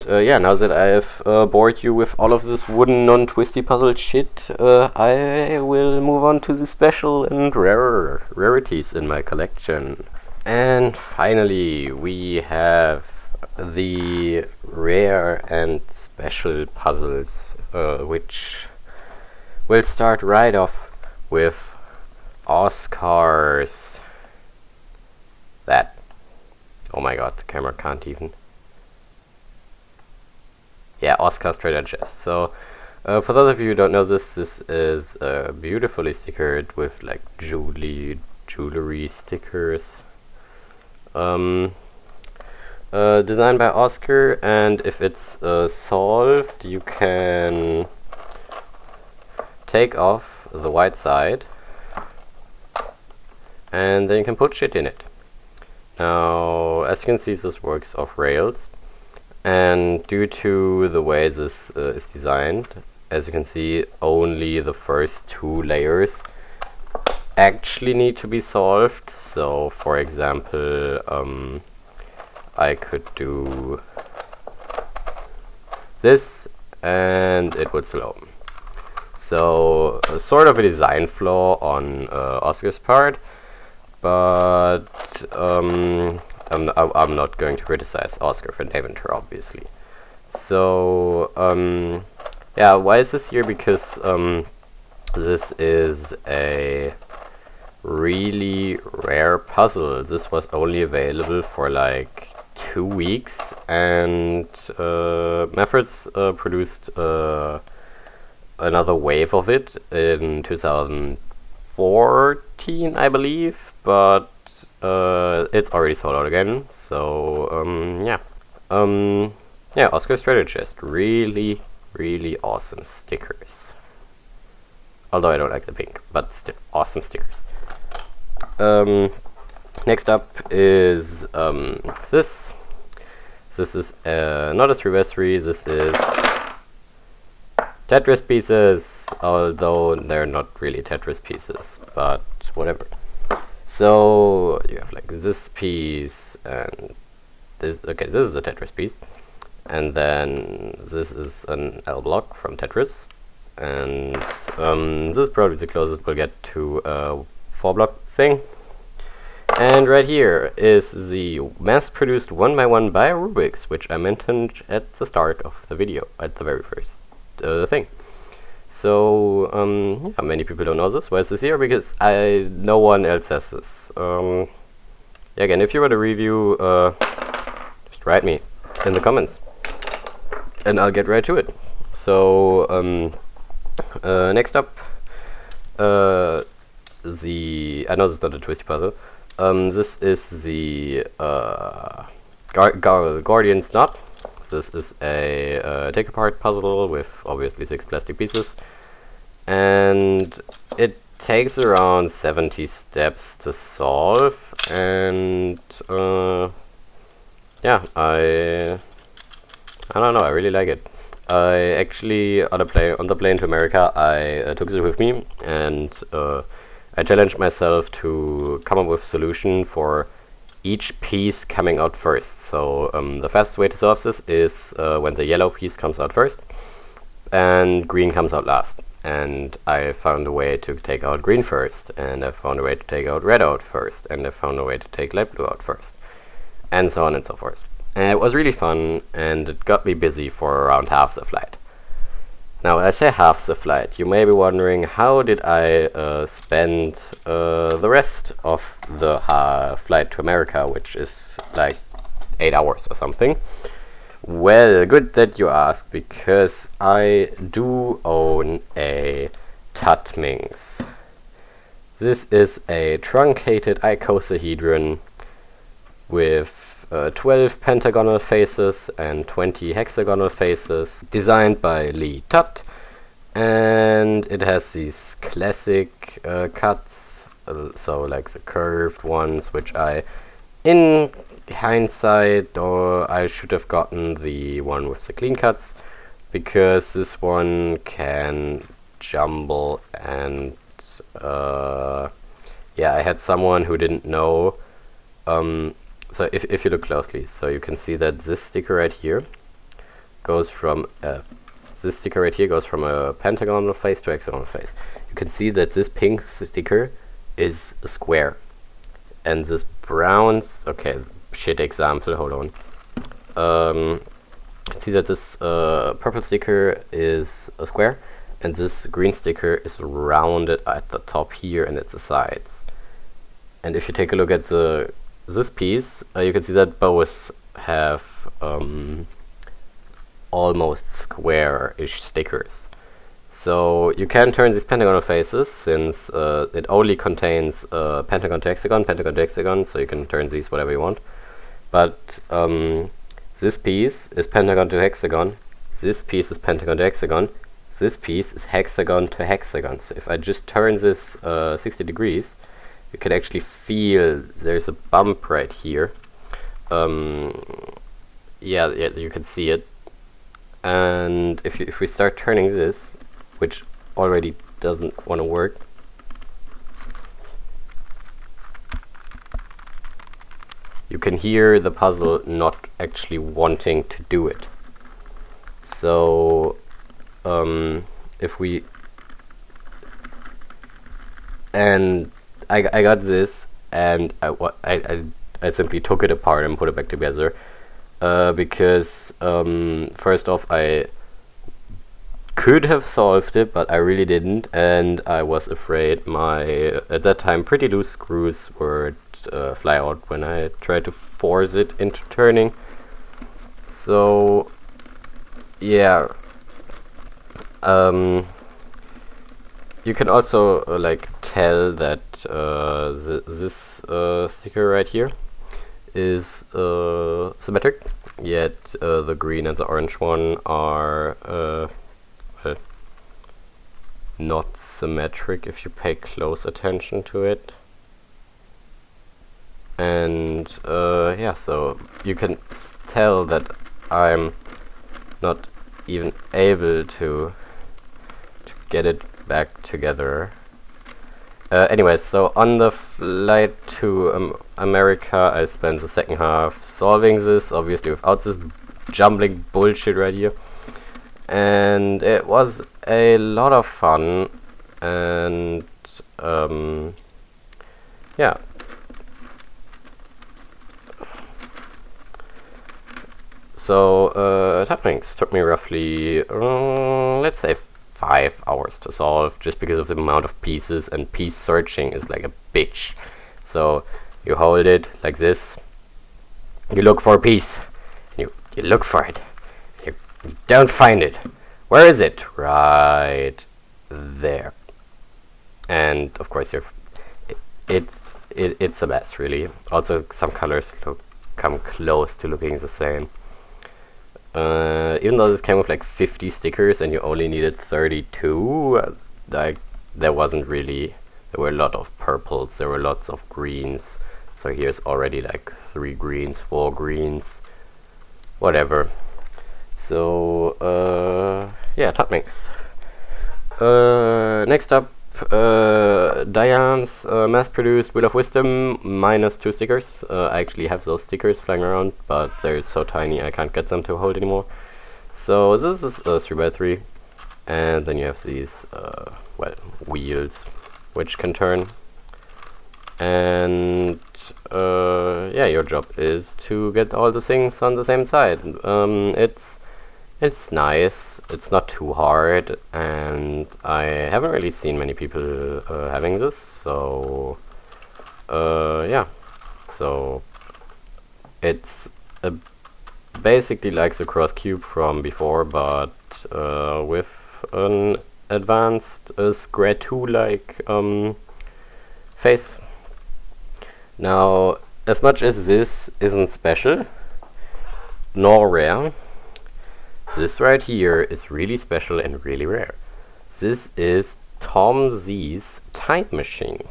Yeah, now that I've bored you with all of this wooden non-twisty puzzle shit, I will move on to the special and rarer rarities in my collection. And finally, we have the rare and special puzzles, which will start right off with Oscar's that. Oh my god, the camera can't even. Yeah, Oscar's treasure chest. So, for those of you who don't know this, this is beautifully stickered with like jewelry stickers. Designed by Oscar, and if it's solved, you can take off the white side and then you can put shit in it. Now, as you can see, this works off rails, and due to the way this is designed, as you can see, only the first 2 layers actually need to be solved. So, for example, I could do this and it would slow. So sort of a design flaw on Oscar's part, but I'm not going to criticize Oscar for Davinter, obviously. So yeah, why is this here? Because this is a really rare puzzle. This was only available for like 2 weeks, and Mefford's produced another wave of it in 2014, I believe, but it's already sold out again. So yeah, yeah, Oscar's treasure chest, really awesome stickers. Although I don't like the pink, but still awesome stickers. Next up is this. This is not a 3x3, this is Tetris pieces, although they're not really Tetris pieces, but whatever. So you have like this piece and this. Okay, this is a Tetris piece, and then this is an L block from Tetris, and this is probably the closest we'll get to a 4-block thing. And right here is the mass-produced 1x1 by Rubik's, which I mentioned at the start of the video, at the very first thing. So, yeah, many people don't know this. Why is this here? Because no one else has this. Yeah, again, if you want a review, just write me in the comments, and I'll get right to it. So, next up, I know this is not a twisty puzzle. This is the Guardian's Knot. This is a take-apart puzzle with obviously 6 plastic pieces, and it takes around 70 steps to solve. And yeah, I don't know, I really like it. I actually on the plane to America, I took this with me, and I challenged myself to come up with a solution for each piece coming out first. So the fastest way to solve this is when the yellow piece comes out first and green comes out last. And I found a way to take out green first, and I found a way to take out red out first, and I found a way to take light blue out first, and so on and so forth. And it was really fun, and it got me busy for around half the flight. Now, as I half the flight, you may be wondering, how did I spend the rest of the flight to America, which is like 8 hours or something? Well, good that you ask, because I do own a Tatmings. This is a truncated icosahedron with 12 pentagonal faces and 20 hexagonal faces, designed by Lee Tut, and it has these classic cuts, so like the curved ones, which I, in hindsight, or I should have gotten the one with the clean cuts, because this one can jumble, and yeah, I had someone who didn't know. So if you look closely, so you can see that this sticker right here goes from a pentagonal face to a hexagonal face. You can see that this pink sticker is a square, and this brown, okay, shit example, hold on. You can see that this purple sticker is a square, and this green sticker is rounded at the top here and at the sides. And if you take a look at this piece, you can see that both have almost square-ish stickers. So you can turn these pentagonal faces, since it only contains pentagon to hexagon, so you can turn these whatever you want. But this piece is pentagon to hexagon, this piece is pentagon to hexagon, this piece is hexagon to hexagon. So if I just turn this 60 degrees, you can actually feel there's a bump right here. Yeah, you can see it. And if we start turning this, which already doesn't want to work, you can hear the puzzle not actually wanting to do it. So if we, and I got this, and I simply took it apart and put it back together, because first off, I could have solved it, but I really didn't, and I was afraid my, at that time, pretty loose screws would fly out when I tried to force it into turning. So yeah, you can also like tell that this sticker right here is symmetric, yet the green and the orange one are well, not symmetric if you pay close attention to it. And yeah, so you can tell that I'm not even able to get it back together. Anyways, so on the flight to America, I spent the second half solving this, obviously without this jumbling bullshit right here. And it was a lot of fun, and yeah. So Tatmings took me roughly, let's say 5 hours to solve, just because of the amount of pieces, and piece searching is like a bitch. So you hold it like this, you look for a piece, you look for it, you don't find it. Where is it? Right there. And of course it's a mess, really. Also, some colors come close to looking the same. Even though this came with like 50 stickers and you only needed 32, like there were a lot of purples, there were lots of greens. So here's already like 3 greens, 4 greens, whatever. So yeah, Tatmings. Next up, Diane's mass-produced Wheel of Wisdom, -2 stickers. I actually have those stickers flying around, but they're so tiny I can't get them to hold anymore. So this is 3x3, and then you have these well, wheels which can turn. And yeah, your job is to get all the things on the same side. It's It's nice, it's not too hard, and I haven't really seen many people having this, so yeah. So it's basically like the cross cube from before, but with an advanced square 2 like face. Now, as much as this isn't special nor rare, this right here is really special and really rare. This is Tom Z's time machine,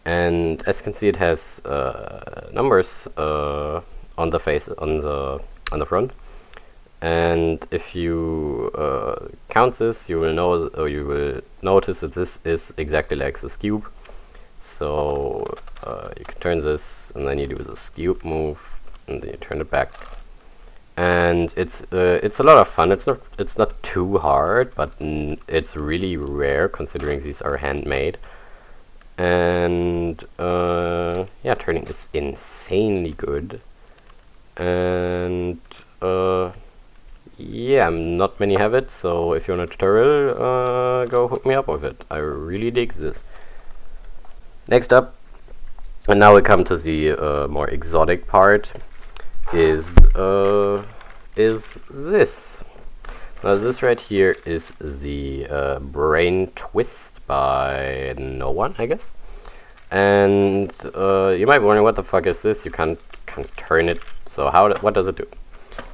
and as you can see, it has numbers on the face, on the front. And if you count this, you will know, or you will notice that this is exactly like this cube. So you can turn this, and then you do this cube move, and then you turn it back. And it's a lot of fun. It's not too hard, but it's really rare considering these are handmade. And yeah, turning is insanely good. And yeah, not many have it, so if you want a tutorial, go hook me up with it. I really dig this. Next up, and now we come to the more exotic part, is this. Now this right here is the Brain Twist by no one, I guess. And you might be wondering, what the fuck is this? You can't turn it. So what does it do?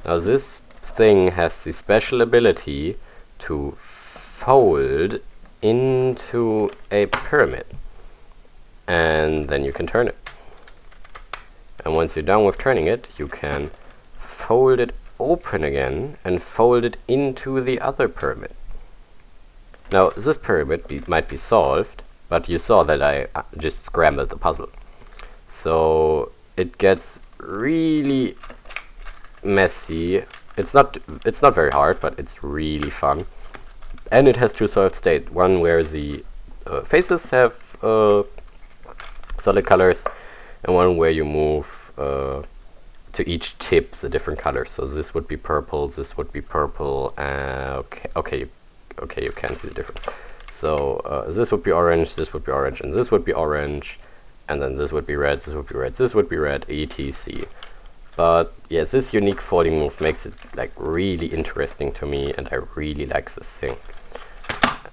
Now this thing has the special ability to fold into a pyramid, and then you can turn it. And once you're done with turning it, you can fold it open again and fold it into the other pyramid. Now this pyramid might be solved, but you saw that I just scrambled the puzzle. So it gets really messy. It's not very hard, but it's really fun. And it has two solved states. One where the faces have solid colors, and one where you move to each tip the different colors. So this would be purple, this would be purple, okay, you can see the difference. So this would be orange, this would be orange, and this would be orange, and then this would be red, this would be red, this would be red, etc. But yes, this unique folding move makes it like really interesting to me, and I really like this thing.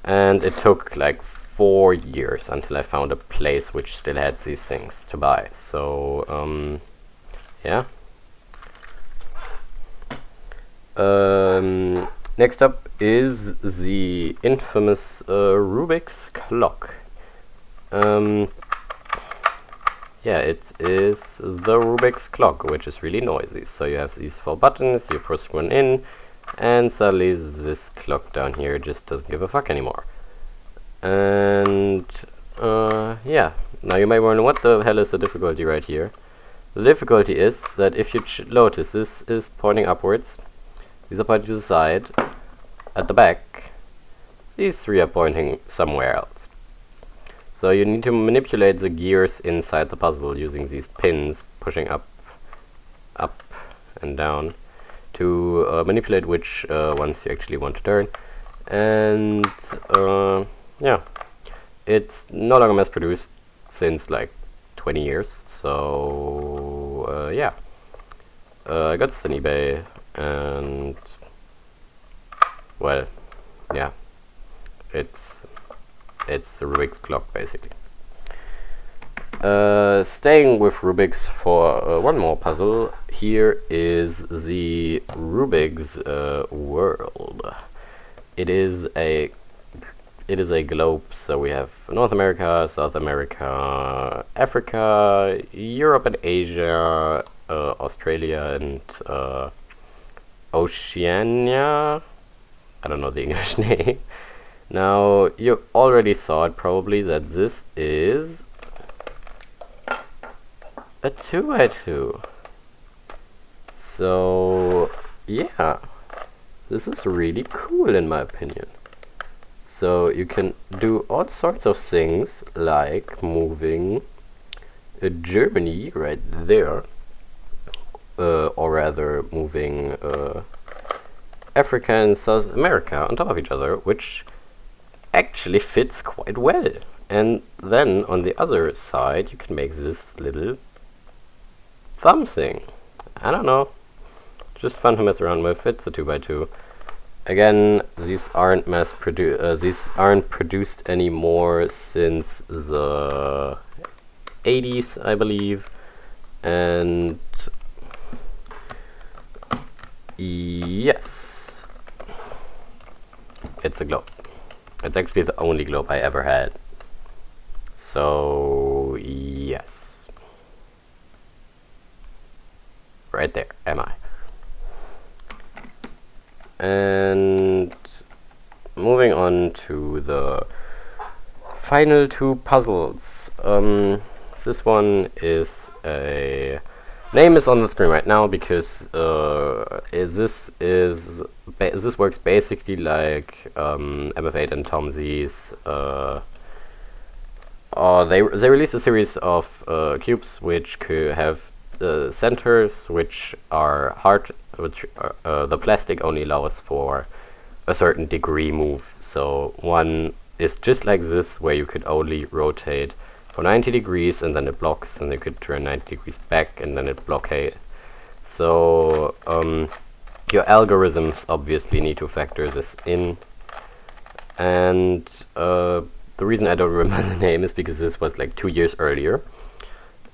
And it took like 4 years until I found a place which still had these things to buy. So yeah. Next up is the infamous Rubik's clock. Yeah, it is the Rubik's clock, which is really noisy. So you have these 4 buttons, you push one in, and suddenly this clock down here just doesn't give a fuck anymore. And yeah, now you might wonder, what the hell is the difficulty right here? The difficulty is that if you notice, this is pointing upwards, these are pointing to the side, at the back, these 3 are pointing somewhere else. So you need to manipulate the gears inside the puzzle using these pins, pushing up and down, to manipulate which ones you actually want to turn. And yeah, it's no longer mass produced since like 20 years. So yeah, I got this on eBay, and well, yeah, it's a Rubik's clock basically. Staying with Rubik's for one more puzzle, here is the Rubik's world. It is a globe, so we have North America, South America, Africa, Europe and Asia, Australia and Oceania. I don't know the English name. Now, you already saw it probably, that this is a 2x2. So yeah, this is really cool in my opinion. So you can do all sorts of things, like moving Germany right there, or rather moving Africa and South America on top of each other, which actually fits quite well. And then on the other side you can make this little thumb thing. I don't know, just fun to mess around with. It's a 2x2. Again, these aren't produced anymore since the 80s, I believe. And yes, it's a globe. It's actually the only globe I ever had. So yes, right there am I. And moving on to the final two puzzles. This one is a name is on the screen right now because this works basically like MF8 and Tom Z's. They released a series of cubes which could have centers which are hard, which the plastic only allows for a certain degree move. So one is just like this, where you could only rotate for 90 degrees and then it blocks, and you could turn 90 degrees back and then it blockade. So your algorithms obviously need to factor this in, and the reason I don't remember the name is because this was like 2 years earlier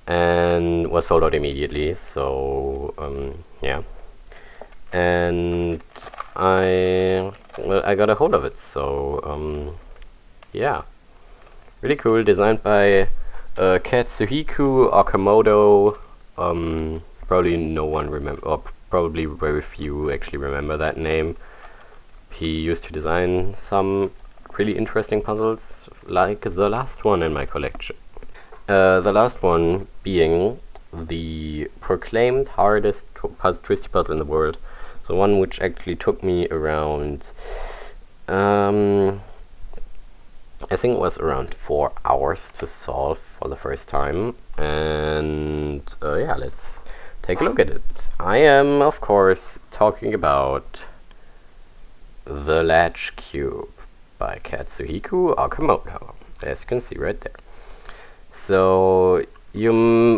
and was sold out immediately. So yeah, and I got a hold of it. So yeah, really cool. Designed by Katsuhiko Okamoto. Probably no one remember, or probably very few actually remember that name. He used to design some really interesting puzzles, like the last one in my collection. The last one being the proclaimed hardest twisty puzzle in the world. The one which actually took me around, I think it was around 4 hours to solve for the first time. And yeah, let's take a look at it. I am, of course, talking about the Latch Cube by Katsuhiko Okamoto, as you can see right there. So you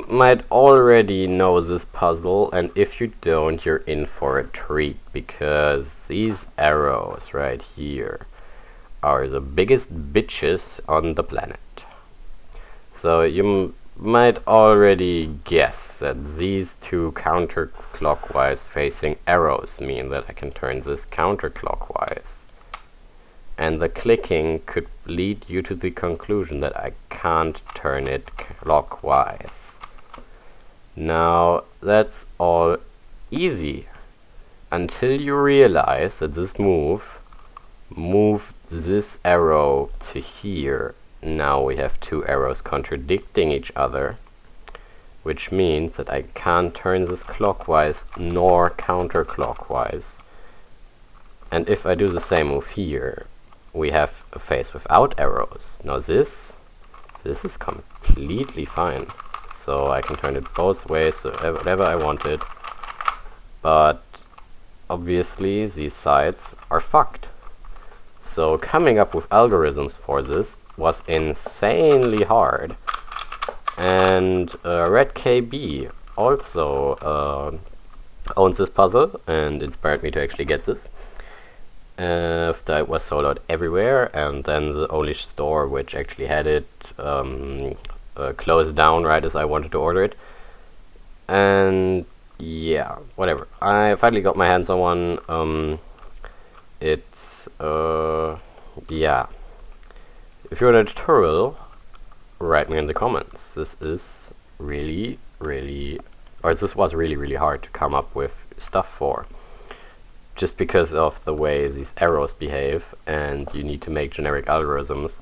might already know this puzzle, and if you don't, you're in for a treat, because these arrows right here are the biggest bitches on the planet. So you might already guess that these two counterclockwise facing arrows mean that I can turn this counterclockwise. And the clicking could lead you to the conclusion that I can't turn it clockwise. Now, that's all easy until you realize that this move moved this arrow to here. Now we have two arrows contradicting each other, which means that I can't turn this clockwise nor counterclockwise. And if I do the same move here, we have a face without arrows. Now this is completely fine. So I can turn it both ways, so whatever I wanted. But obviously these sides are fucked. So coming up with algorithms for this was insanely hard. And Red KB also owns this puzzle and inspired me to actually get this. After it was sold out everywhere, and then the only store which actually had it closed down right as I wanted to order it. And yeah, whatever. I finally got my hands on one. It's yeah. If you want a tutorial, write me in the comments. This is really, this was really hard to come up with stuff for. Just because of the way these arrows behave, and you need to make generic algorithms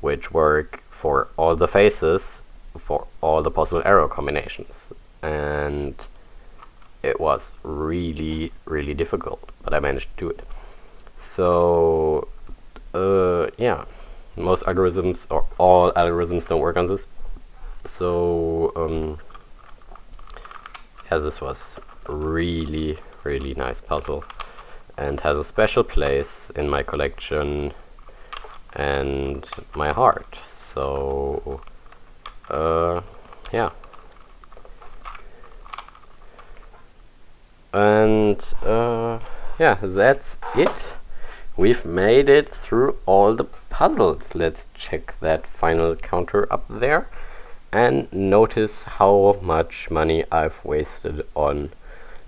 which work for all the faces, for all the possible arrow combinations. And it was really difficult, but I managed to do it. So yeah, most algorithms, or all algorithms, don't work on this. So yeah, this was really nice puzzle. and has a special place in my collection and my heart. So yeah. And yeah, that's it. We've made it through all the puzzles. Let's check that final counter up there and notice how much money I've wasted on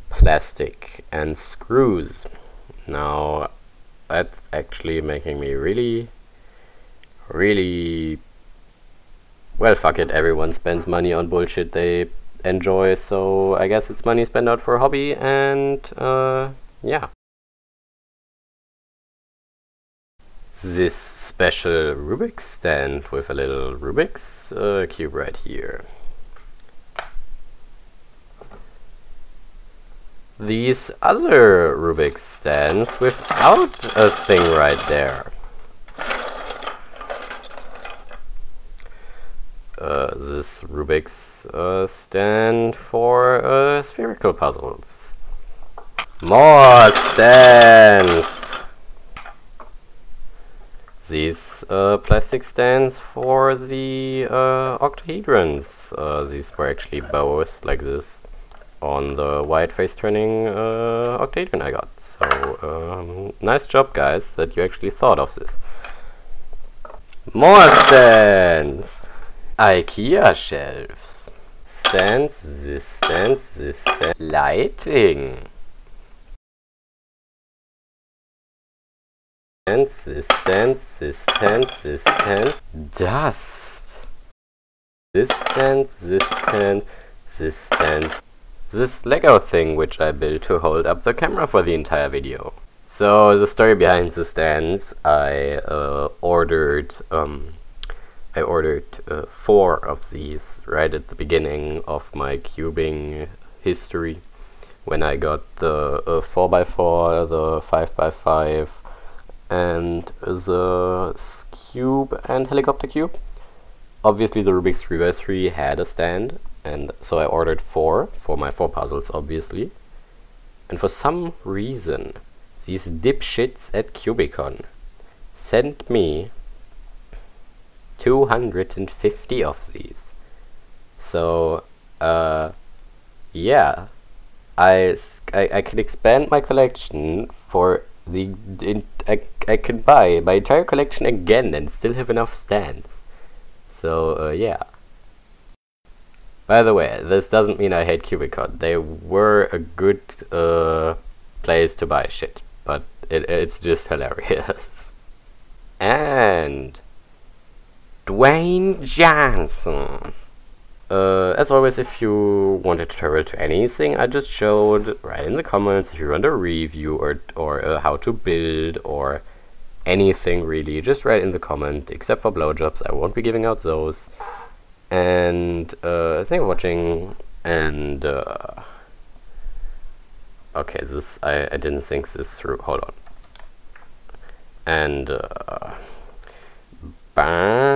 plastic and screws. Now that's actually making me really well, fuck it, everyone spends money on bullshit they enjoy, so I guess it's money spent out for a hobby, and yeah. This special Rubik stand with a little Rubik's cube right here. These other Rubik stands without a thing right there. This Rubik's stand for spherical puzzles. More stands! These plastic stands for the Octahedrons. These were actually both like this on the white face turning Octahedron I got. So nice job, guys, that you actually thought of this. More stands! IKEA shelves. Stands, this stands, this stands. Lighting. Stands, this stands, this stands, this stands. Dust. This stands, this stand, this stand. This Lego thing which I built to hold up the camera for the entire video. So the story behind the stands, I ordered 4 of these right at the beginning of my cubing history, when I got the 4x4, the 5x5, and the cube and helicopter cube. Obviously the Rubik's 3x3 had a stand, and so I ordered 4 for my 4 puzzles, obviously. And for some reason, these dipshits at Cubicon sent me 250 of these. So yeah, I can expand my collection for I can buy my entire collection again and still have enough stands. So yeah. By the way, this doesn't mean I hate Cubicon. They were a good place to buy shit, but it's just hilarious. And Dwayne Johnson. As always, if you want a tutorial to anything I just showed, write in the comments. If you want a review or how to build or anything really, just write in the comment, except for blowjobs. I won't be giving out those. And thanks for watching, and okay, this I didn't think this through, hold on. And bye.